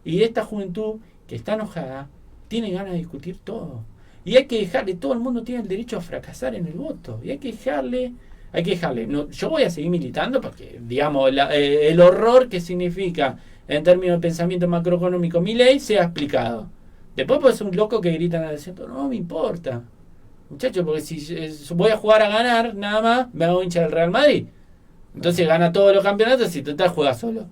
B: Y esta juventud que está enojada tiene ganas de discutir todo. Y hay que dejarle, todo el mundo tiene el derecho a fracasar en el voto. Y hay que dejarle. No, yo voy a seguir militando porque, digamos, el horror que significa en términos de pensamiento macroeconómico Milei sea explicado. Después puede ser un loco que grita en el desierto, no me importa. Muchachos, porque si voy a jugar a ganar, nada más, me hago hincha del Real Madrid. Entonces gana todos los campeonatos y total juega solo.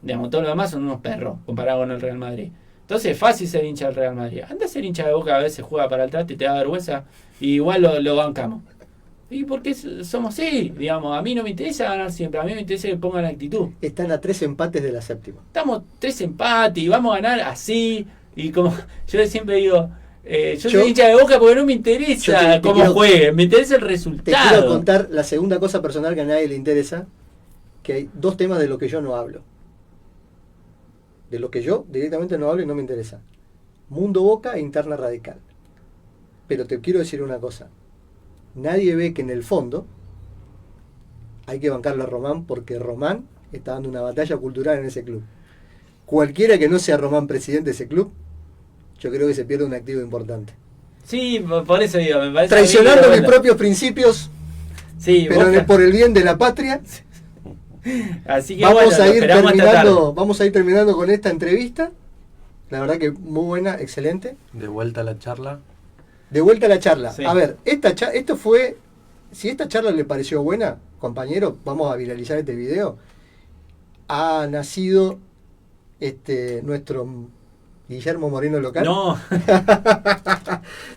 B: Digamos, todos los demás son unos perros comparado con el Real Madrid. Entonces es fácil ser hincha del Real Madrid. Anda a ser hincha de Boca, a veces juega para el traste y te da vergüenza, y igual lo bancamos. Y porque somos así, digamos, a mí no me interesa ganar siempre, a mí me interesa que pongan actitud.
A: Están a 3 empates de la séptima.
B: Estamos 3 empates y vamos a ganar así. Y como yo siempre digo, yo soy hincha de Boca porque no me interesa cómo jueguen, me interesa el resultado.
A: Te quiero contar la segunda cosa personal que a nadie le interesa, que hay 2 temas de los que yo no hablo. De lo que yo directamente no hablo y no me interesa. Mundo Boca e interna radical. Pero te quiero decir una cosa. Nadie ve que en el fondo hay que bancarlo a Román porque Román está dando una batalla cultural en ese club. Cualquiera que no sea Román presidente de ese club, yo creo que se pierde un activo importante.
B: Sí, por eso digo, me parece...
A: Traicionando mis propios principios,
B: sí,
A: pero por el bien de la patria.
B: Así que
A: vamos a ir terminando con esta entrevista. La verdad que muy buena, excelente.
C: De vuelta a la charla.
A: Sí. A ver, esto fue, si esta charla le pareció buena, compañero, vamos a viralizar este video. Ha nacido nuestro Guillermo Moreno local.
B: No.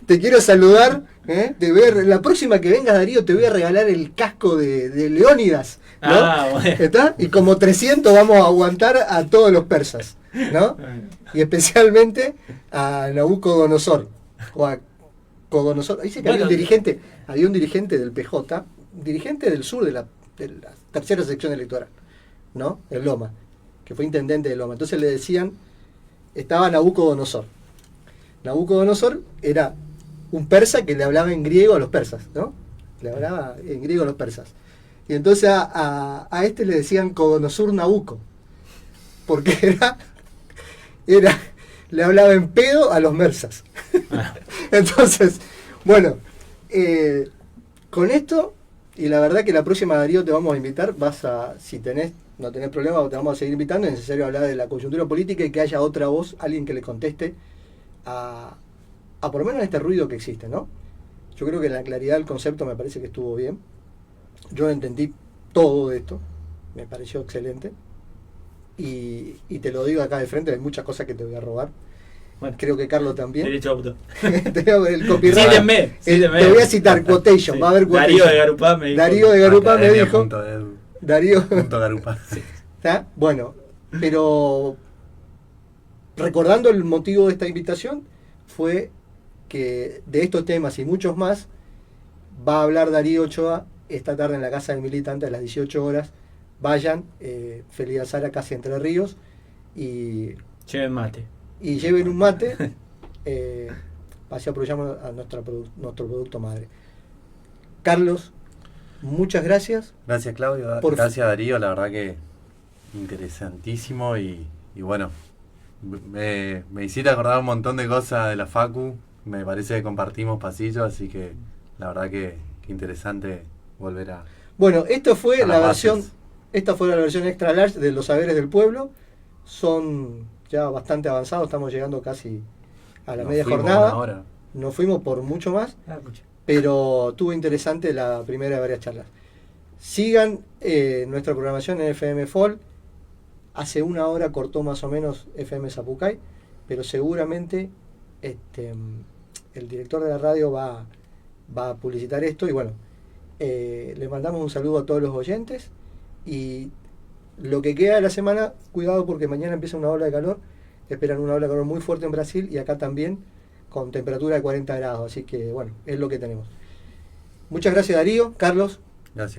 A: Te quiero saludar, de ver. La próxima que vengas, Darío, te voy a regalar el casco de Leónidas, ¿no?
B: Bueno.
A: ¿Está? Y como 300 vamos a aguantar a todos los persas, ¿no? Y especialmente a Nabucodonosor o a Codonosor. Dice que había un dirigente del PJ, dirigente del sur de la tercera sección electoral, ¿no? El Loma, que fue intendente de Loma. Entonces le decían, estaba Nabucodonosor. Nabucodonosor era un persa que le hablaba en griego a los persas, ¿no? Le hablaba en griego a los persas. Y entonces a este le decían Codonosur Nabuco, porque le hablaba en pedo a los mersas. Entonces, bueno, con esto, y la verdad que la próxima, Darío, te vamos a invitar, si no tenés problema, te vamos a seguir invitando, es necesario hablar de la coyuntura política y que haya otra voz, alguien que le conteste a por lo menos este ruido que existe, ¿no? Yo creo que la claridad del concepto me parece que estuvo bien. Yo entendí todo de esto, me pareció excelente. Y te lo digo acá de frente, hay muchas cosas que te voy a robar.
B: Bueno,
A: creo que Carlos también.
B: derecho a autor.
A: El copyright.
B: Sígueme.
A: Te voy a citar quotation,
B: Sí.
A: va a haber quotation.
B: Darío de Garupá me dijo.
A: Darío de Garupá me dijo.
C: Academia.edu.
A: Darío.
C: Garupá.
B: Sí.
A: ¿Está? Bueno, pero recordando el motivo de esta invitación, fue que de estos temas y muchos más va a hablar Darío Ochoa esta tarde en la Casa del Militante a las 18 horas. Vayan, Feliz Sara, casi Entre Ríos, y
B: Lleven mate.
A: lleven un mate, así aprovechamos a nuestro producto madre. Carlos, muchas gracias.
C: Gracias, Claudio. Gracias, Darío. La verdad que interesantísimo y bueno, me hiciste acordar un montón de cosas de la Facu. Me parece que compartimos pasillos, así que la verdad que interesante volver a...
A: Bueno, esta fue la
C: bases.
A: versión extra large de Los Saberes del Pueblo. Son ya bastante avanzados, estamos llegando casi a la media jornada.
C: Ahora.
A: Nos fuimos por mucho más,
B: Pucha.
A: pero estuvo interesante la primera de varias charlas. Sigan nuestra programación en FM Fall. Hace una hora cortó más o menos FM Zapucay, pero seguramente el director de la radio va a publicitar esto. Y bueno, le mandamos un saludo a todos los oyentes. Y lo que queda de la semana, cuidado porque mañana empieza una ola de calor. Esperan una ola de calor muy fuerte en Brasil y acá también, con temperatura de 40 grados. Así que bueno, es lo que tenemos. Muchas gracias, Darío. Carlos.
C: Gracias.